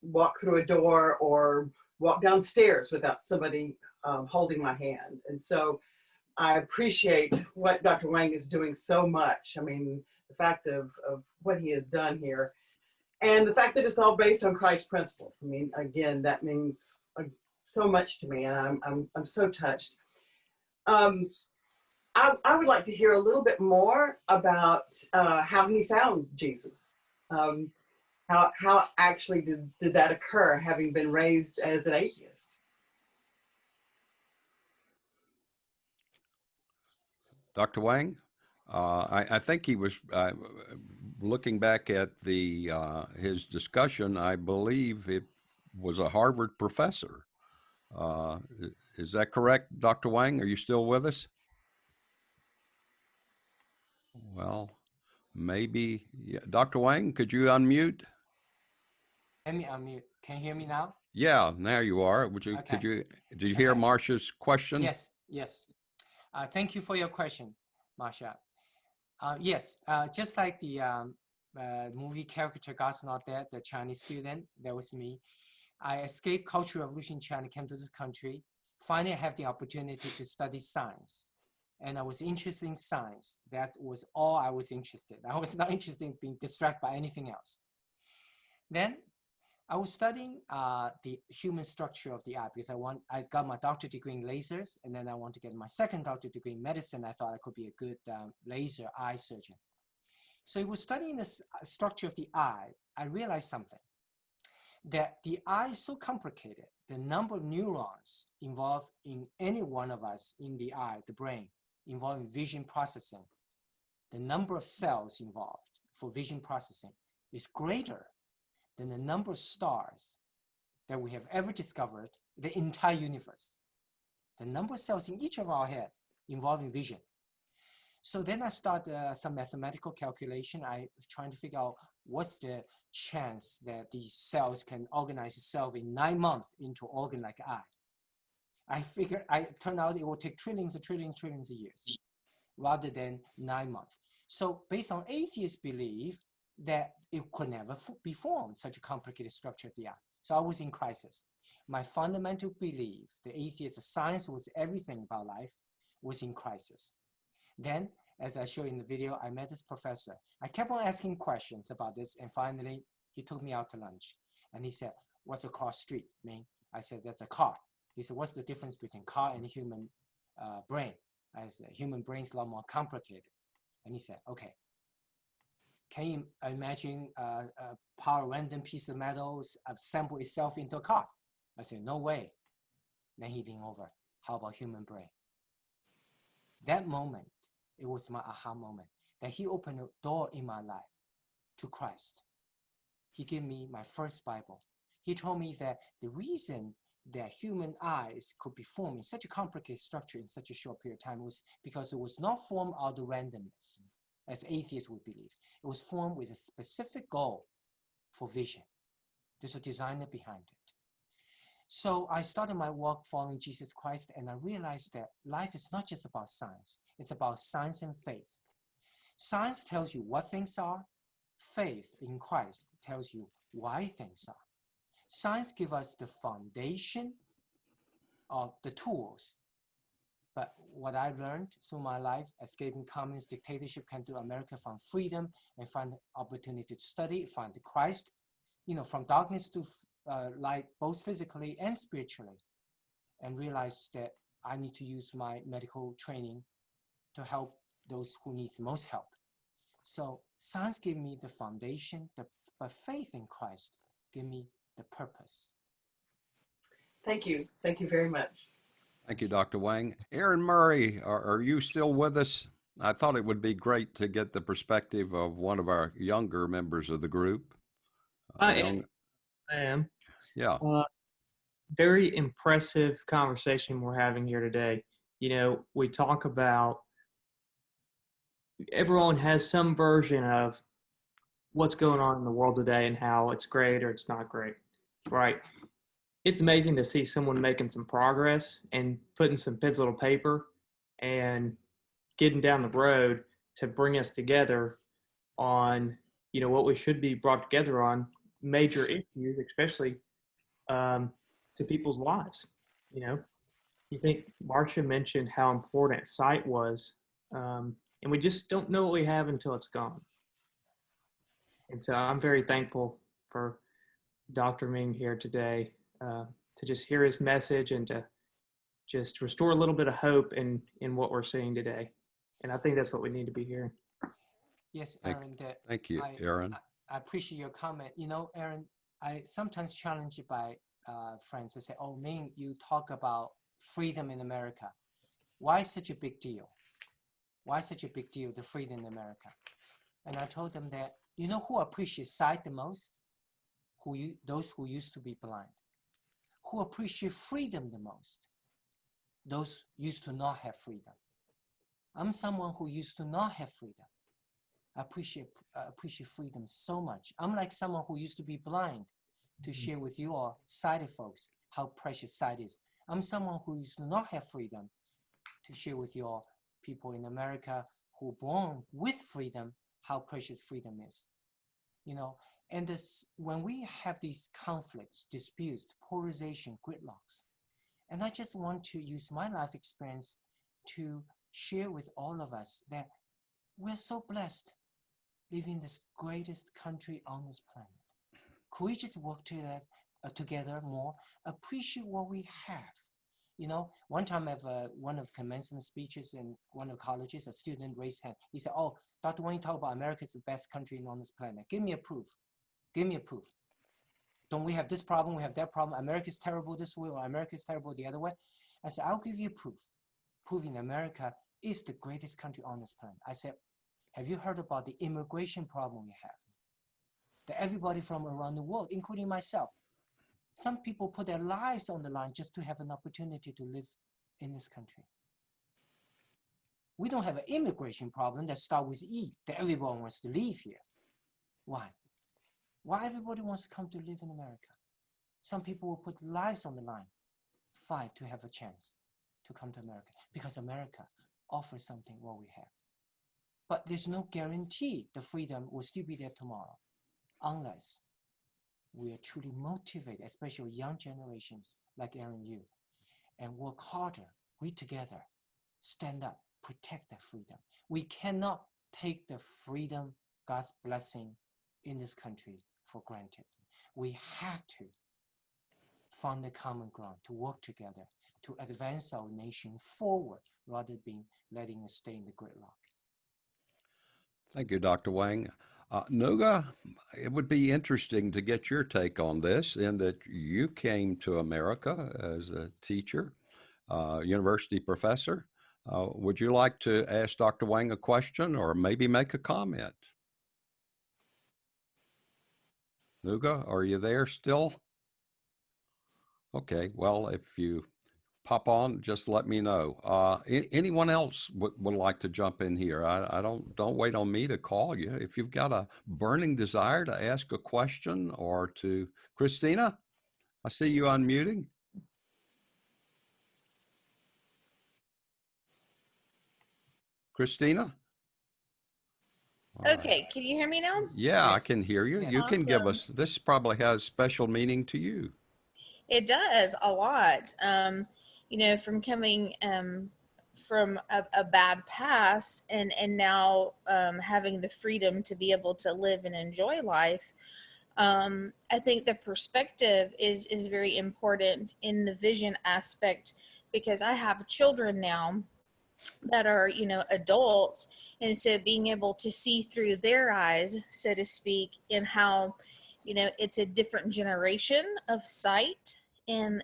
walk through a door or walk downstairs without somebody holding my hand. And so I appreciate what Dr. Wang is doing so much. I mean, the fact of what he has done here and the fact that it's all based on Christ's principles. I mean, again, that means so much to me, and I'm so touched. I would like to hear a little bit more about how he found Jesus. How actually did that occur, having been raised as an atheist? Dr. Wang, I think he was looking back at the his discussion. I believe it was a Harvard professor. Is that correct, Dr. Wang? Are you still with us? Well, maybe. Yeah. Dr. Wang, could you unmute? Let me unmute. Can you hear me now? Yeah, now you are. Would you? Okay. Did you hear Marsha's question? Yes. Yes. Thank you for your question, Marsha. Yes. Just like the movie character God's Not Dead, the Chinese student, that was me. I escaped Cultural Revolution in China, came to this country. Finally, I have the opportunity to study science. And I was interested in science. That was all I was interested in. I was not interested in being distracted by anything else. Then I was studying the human structure of the eye because I got my doctorate degree in lasers, and then I want to get my second doctorate degree in medicine. I thought I could be a good laser eye surgeon. So it was studying the structure of the eye. I realized something, that the eye is so complicated. The number of neurons involved in any one of us in the eye, the brain, involving vision processing, the number of cells involved for vision processing is greater than the number of stars that we have ever discovered in the entire universe. The number of cells in each of our head involving vision. So then I started some mathematical calculation. I was trying to figure out what's the chance that these cells can organize itself in 9 months into an organ like eye. It turned out it will take trillions and trillions of years rather than 9 months. So based on atheist belief that it could never be formed, such a complicated structure of the eye. So I was in crisis. My fundamental belief, the atheist, science was everything about life, was in crisis. Then, as I showed in the video, I met this professor. I kept on asking questions about this, and finally, he took me out to lunch. And he said, "What's a car street mean?" I said, "That's a car." He said, "What's the difference between car and human brain?" I said, "Human brain's a lot more complicated." And he said, "Okay, can you imagine a power random piece of metal assemble itself into a car?" I said, "No way." Then he leaned over. "How about human brain?" That moment, it was my aha moment, that he opened a door in my life to Christ. He gave me my first Bible. He told me that the reason that human eyes could be formed in such a complicated structure in such a short period of time was because it was not formed out of randomness, as atheists would believe. It was formed with a specific goal for vision. There's a designer behind it. So I started my work following Jesus Christ, and I realized that life is not just about science. It's about science and faith. Science tells you what things are. Faith in Christ tells you why things are. Science gives us the foundation of the tools. But what I learned through my life, escaping communist dictatorship, can do America find freedom and find the opportunity to study, find the Christ, from darkness to light, both physically and spiritually, and realize that I need to use my medical training to help those who need the most help. So science gave me the foundation, but faith in Christ gave me the purpose. Thank you. Thank you very much. Thank you, Dr. Wang. Aaron Murray, are you still with us? I thought it would be great to get the perspective of one of our younger members of the group. I am. Yeah. Very impressive conversation we're having here today. We talk about everyone has some version of what's going on in the world today and how it's great or it's not great, right? It's amazing to see someone making some progress and putting some pencil to paper and getting down the road to bring us together on, what we should be brought together on major issues, especially to people's lives. You think Marcia mentioned how important sight was, and we just don't know what we have until it's gone. And so I'm very thankful for Dr. Ming here today, to just hear his message and to just restore a little bit of hope in what we're seeing today. And I think that's what we need to be hearing. Yes, Aaron. Thank you, Aaron. I appreciate your comment. Aaron, I sometimes challenged by friends to say, "Oh, Ming, you talk about freedom in America. Why such a big deal? Why such a big deal, the freedom in America?" And I told them that, who appreciates sight the most? Those who used to be blind. Who appreciate freedom the most? Those used to not have freedom. I'm someone who used to not have freedom. I appreciate freedom so much. I'm like someone who used to be blind, to share with you all sighted folks how precious sight is. I'm someone who used to not have freedom, to share with you all people in America who were born with freedom, how precious freedom is. And when we have these conflicts, disputes, polarization, gridlocks, and I just want to use my life experience to share with all of us that we're so blessed living in this greatest country on this planet. Could we just work together more, appreciate what we have? One time I have one of the commencement speeches in one of the colleges, a student raised hand. He said, "Oh, Dr. Wayne, talk about America is the best country on this planet. Give me a proof. Give me a proof. Don't we have this problem? We have that problem. America is terrible this way, or America is terrible the other way." I said, "I'll give you proof. Proving America is the greatest country on this planet." I said, "Have you heard about the immigration problem we have? That everybody from around the world, including myself, some people put their lives on the line just to have an opportunity to live in this country. We don't have an immigration problem that starts with E, that everyone wants to live here. Why? Why everybody wants to come to live in America? Some people will put lives on the line, fight to have a chance to come to America, because America offers something what we have. But there's no guarantee the freedom will still be there tomorrow, unless we are truly motivated, especially young generations like Aaron, you, and work harder. We together stand up, protect that freedom. We cannot take the freedom, God's blessing in this country for granted. We have to find the common ground to work together to advance our nation forward rather than letting us stay in the gridlock. Thank you, Dr. Wang. Nuga, it would be interesting to get your take on this, in that you came to America as a teacher, university professor. Would you like to ask Dr. Wang a question or maybe make a comment? Nuga, are you there still? Okay, well, if you pop on, just let me know. Anyone else would like to jump in here? I don't wait on me to call you. If you've got a burning desire to ask a question or to Christina, I see you unmuting. Christina? Okay, can you hear me now? Yeah, Yes. I can hear you. Yes. You can give Awesome. us, this probably has special meaning to you. It does a lot. From coming from a bad past and now having the freedom to be able to live and enjoy life. I think the perspective is very important in the vision aspect, because I have children now that are, adults. And so being able to see through their eyes, so to speak, in how, it's a different generation of sight and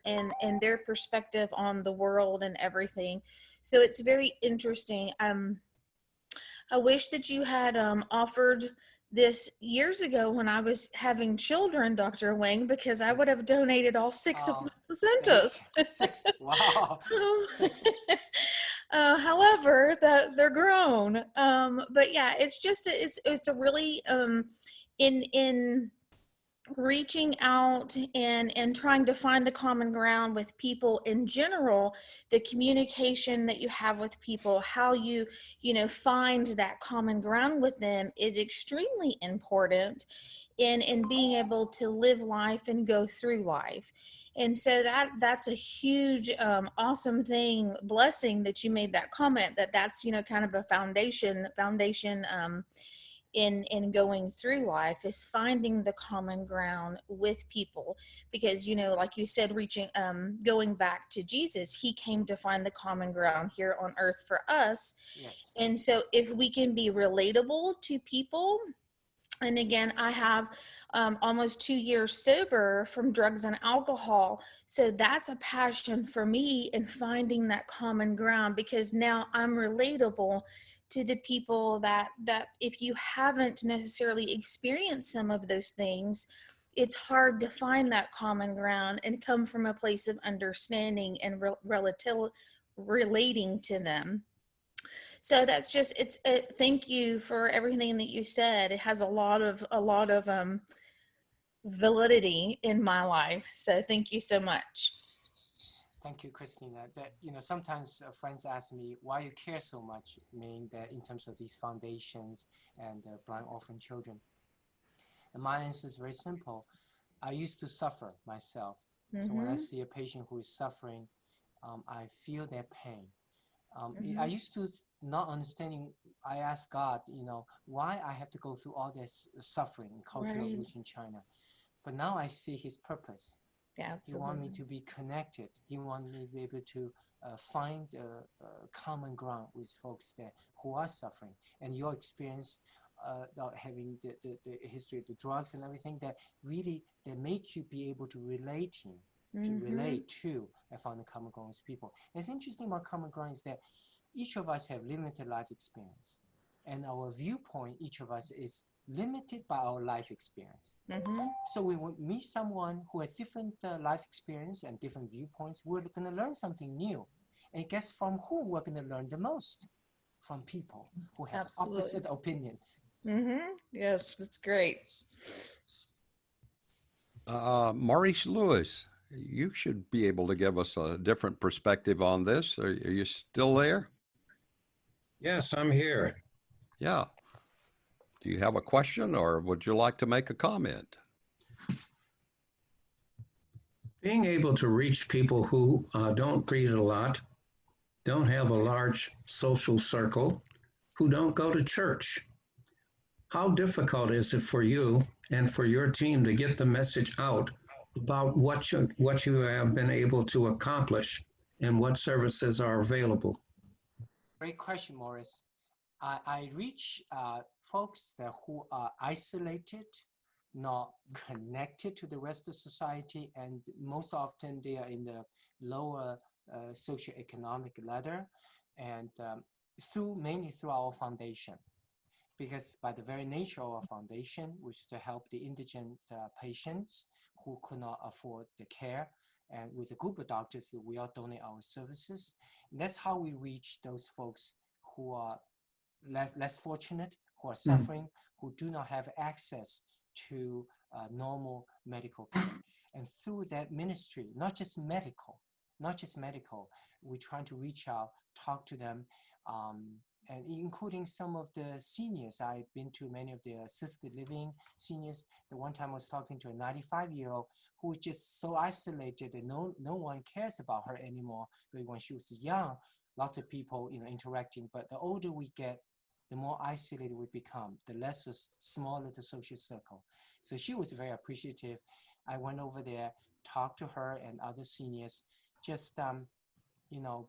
their perspective on the world and everything. So it's very interesting. I wish that you had offered this years ago when I was having children, Dr. Wang, because I would have donated all 6 of my placentas. 6. Wow. 6. However, they're grown. But yeah, it's just it's a really in reaching out and trying to find the common ground with people in general, the communication that you have with people, how you find that common ground with them is extremely important in being able to live life and go through life. And so that's a huge awesome thing, blessing that you made that comment, that's kind of a foundation in going through life, is finding the common ground with people. Because like you said, reaching going back to Jesus, he came to find the common ground here on earth for us. Yes. And so if we can be relatable to people, and again, I have almost 2 years sober from drugs and alcohol. So that's a passion for me in finding that common ground, because now I'm relatable to the people that if you haven't necessarily experienced some of those things, it's hard to find that common ground and come from a place of understanding and relating to them. So that's just thank you for everything that you said. It has a lot of validity in my life. So thank you so much. Thank you, Christina. Sometimes friends ask me why you care so much, meaning that in terms of these foundations and blind orphan children. And my answer is very simple. I used to suffer myself. Mm-hmm. So when I see a patient who is suffering, I feel their pain. I used to not understanding. I asked God, why I have to go through all this suffering in cultural revolution in China. But now I see his purpose. Yeah, he wants me to be connected. He wants me to be able to find a common ground with folks there who are suffering. And your experience having the history of the drugs and everything, that really they make you be able to relate to and find the common ground with people. And it's interesting about common ground is that each of us have limited life experience, and our viewpoint, each of us, is limited by our life experience. So we will meet someone who has different life experience and different viewpoints. We're going to learn something new. And guess from who we're going to learn the most? From people who have opposite opinions. Yes, that's great. Maurice Lewis, you should be able to give us a different perspective on this. Are you still there? Yes, I'm here. Yeah. Do you have a question, or would you like to make a comment? Being able to reach people who don't read a lot, don't have a large social circle, who don't go to church. How difficult is it for you and for your team to get the message out about what you have been able to accomplish and what services are available? Great question, Maurice. I reach folks who are isolated, not connected to the rest of society, and most often they are in the lower socioeconomic ladder, and mainly through our foundation. Because by the very nature of our foundation, which is to help the indigent patients who could not afford the care, and with a group of doctors, we all donate our services. And that's how we reach those folks who are less fortunate, who are suffering, who do not have access to normal medical care. And through that ministry, not just medical, we're trying to reach out, talk to them, and including some of the seniors. I've been to many of the assisted living seniors. The one time I was talking to a 95-year-old who was just so isolated that no one cares about her anymore. But when she was young, lots of people interacting. But the older we get, the more isolated we become, the smaller the social circle. So she was very appreciative. I went over there, talked to her and other seniors, just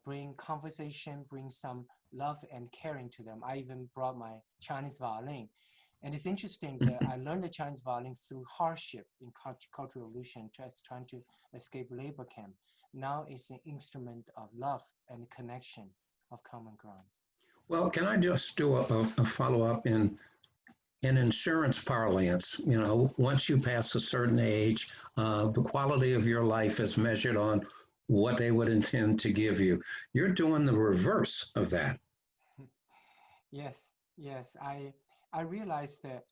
bring conversation, bring some love and caring to them. I even brought my Chinese violin. And it's interesting that I learned the Chinese violin through hardship in Cultural Revolution, just trying to escape labor camp. Now it's an instrument of love and connection of common ground. Well, can I just do a follow-up in insurance parlance? Once you pass a certain age, the quality of your life is measured on what they would intend to give you. You're doing the reverse of that. Yes. I realized that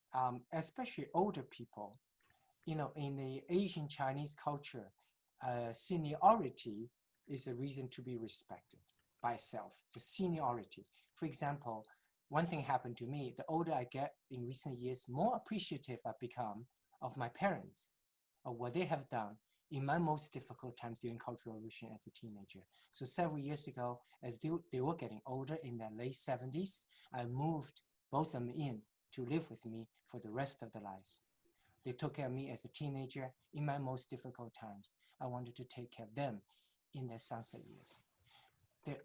especially older people, in the Asian Chinese culture, seniority is a reason to be respected by self. The seniority. For example, one thing happened to me. The older I get in recent years, more appreciative I become of my parents, of what they have done in my most difficult times during Cultural Revolution as a teenager. So several years ago, as they were getting older in their late 70s, I moved both of them in to live with me for the rest of their lives. They took care of me as a teenager in my most difficult times. I wanted to take care of them in their sunset years.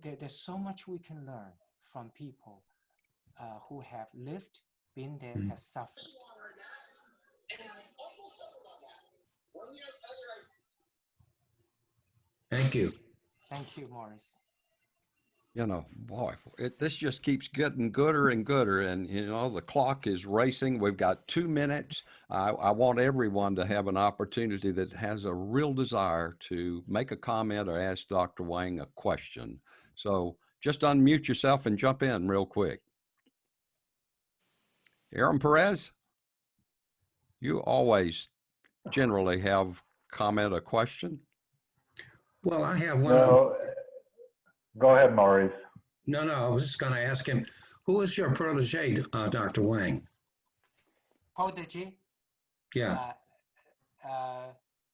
There's so much we can learn from people who have lived, been there, have suffered. Thank you. Thank you, Morris. Boy, this just keeps getting gooder and gooder. And, the clock is racing. We've got 2 minutes. I want everyone to have an opportunity that has a real desire to make a comment or ask Dr. Wang a question. So just unmute yourself and jump in real quick. Aaron Perez, you always generally have comment or question. Well, I have one. No, go ahead, Maurice. No, I was just going to ask him, who is your protege, Dr. Wang? Protege? Yeah.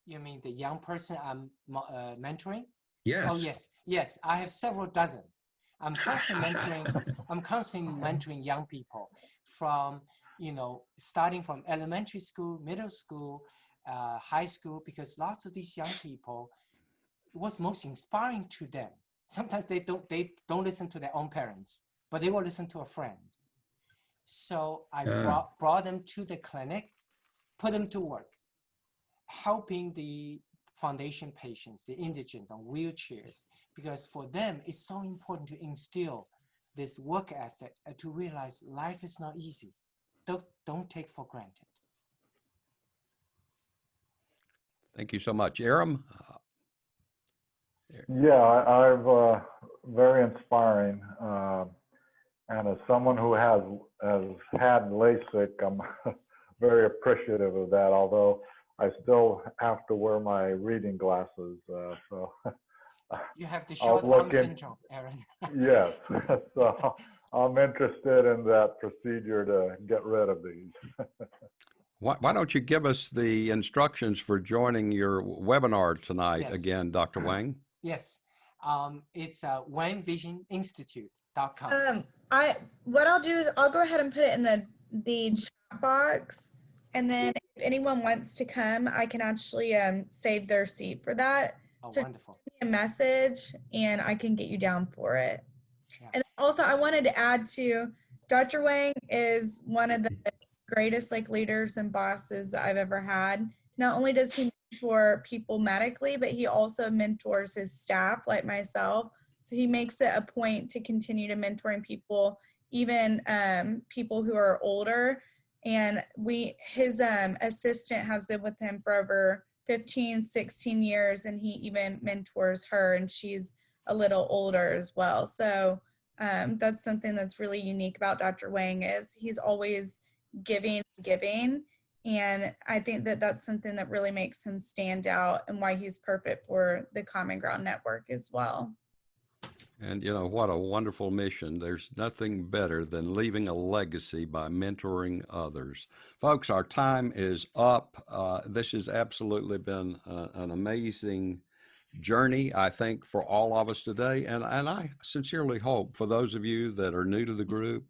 You mean the young person I'm mentoring? Yes. Oh, yes. I have several dozen. I'm constantly mentoring young people from, starting from elementary school, middle school, high school, because lots of these young people, what's most inspiring to them, sometimes they don't listen to their own parents, but they will listen to a friend. So I brought them to the clinic, put them to work, helping the foundation patients, the indigent on wheelchairs, because for them, it's so important to instill this work ethic and to realize life is not easy. Don't take for granted. Thank you so much. Aram? Yeah, I've very inspiring. And as someone who has had LASIK, I'm very appreciative of that, although I still have to wear my reading glasses. So you have the short arm syndrome, Aaron. Yes, so I'm interested in that procedure to get rid of these. Why don't you give us the instructions for joining your webinar tonight again, Dr. Wang? Yes, it's wangvisioninstitute.com. What I'll do is I'll go ahead and put it in the chat box, and then if anyone wants to come, I can actually save their seat for that. So wonderful. Send me a message, and I can get you down for it. Yeah. And also, I wanted to add to Dr. Wang is one of the greatest leaders and bosses I've ever had. Not only does he mentor people medically, but he also mentors his staff like myself. So he makes it a point to continue to mentoring people, even people who are older. And his assistant has been with him for over 15, 16 years, and he even mentors her, and she's a little older as well. So that's something that's really unique about Dr. Wang is he's always giving. And I think that that's something that really makes him stand out and why he's perfect for the Common Ground Network as well. And, what a wonderful mission. There's nothing better than leaving a legacy by mentoring others. Folks, our time is up. This has absolutely been an amazing journey, I think, for all of us today. And I sincerely hope for those of you that are new to the group,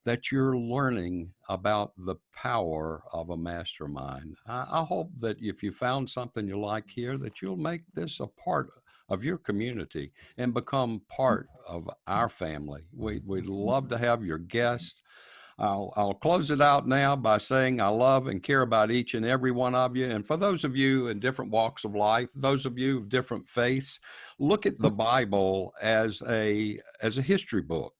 that you're learning about the power of a mastermind. I hope that if you found something you like here, that you'll make this a part of your community and become part of our family. We'd love to have your guests. I'll close it out now by saying I love and care about each and every one of you. And for those of you in different walks of life, those of you of different faiths, look at the Bible as a history book.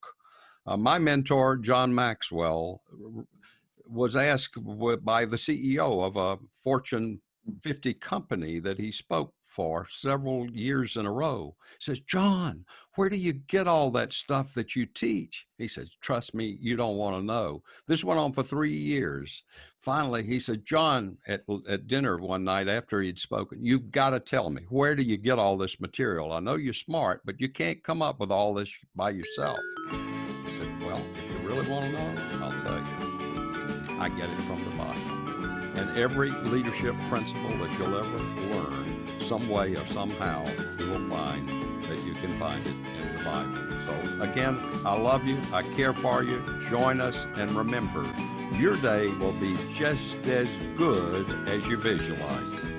My mentor, John Maxwell, was asked by the CEO of a Fortune 50 company that he spoke for several years in a row. He says, John, where do you get all that stuff that you teach? He says, trust me, you don't want to know. This went on for 3 years. Finally, he said, John, at dinner one night after he'd spoken, you've got to tell me, where do you get all this material? I know you're smart, but you can't come up with all this by yourself. He said, well, if you really want to know, I'll tell you. I get it from the Bible. And every leadership principle that you'll ever learn, some way or somehow, you will find that you can find it in the Bible. So again, I love you. I care for you. Join us. And remember, your day will be just as good as you visualize it.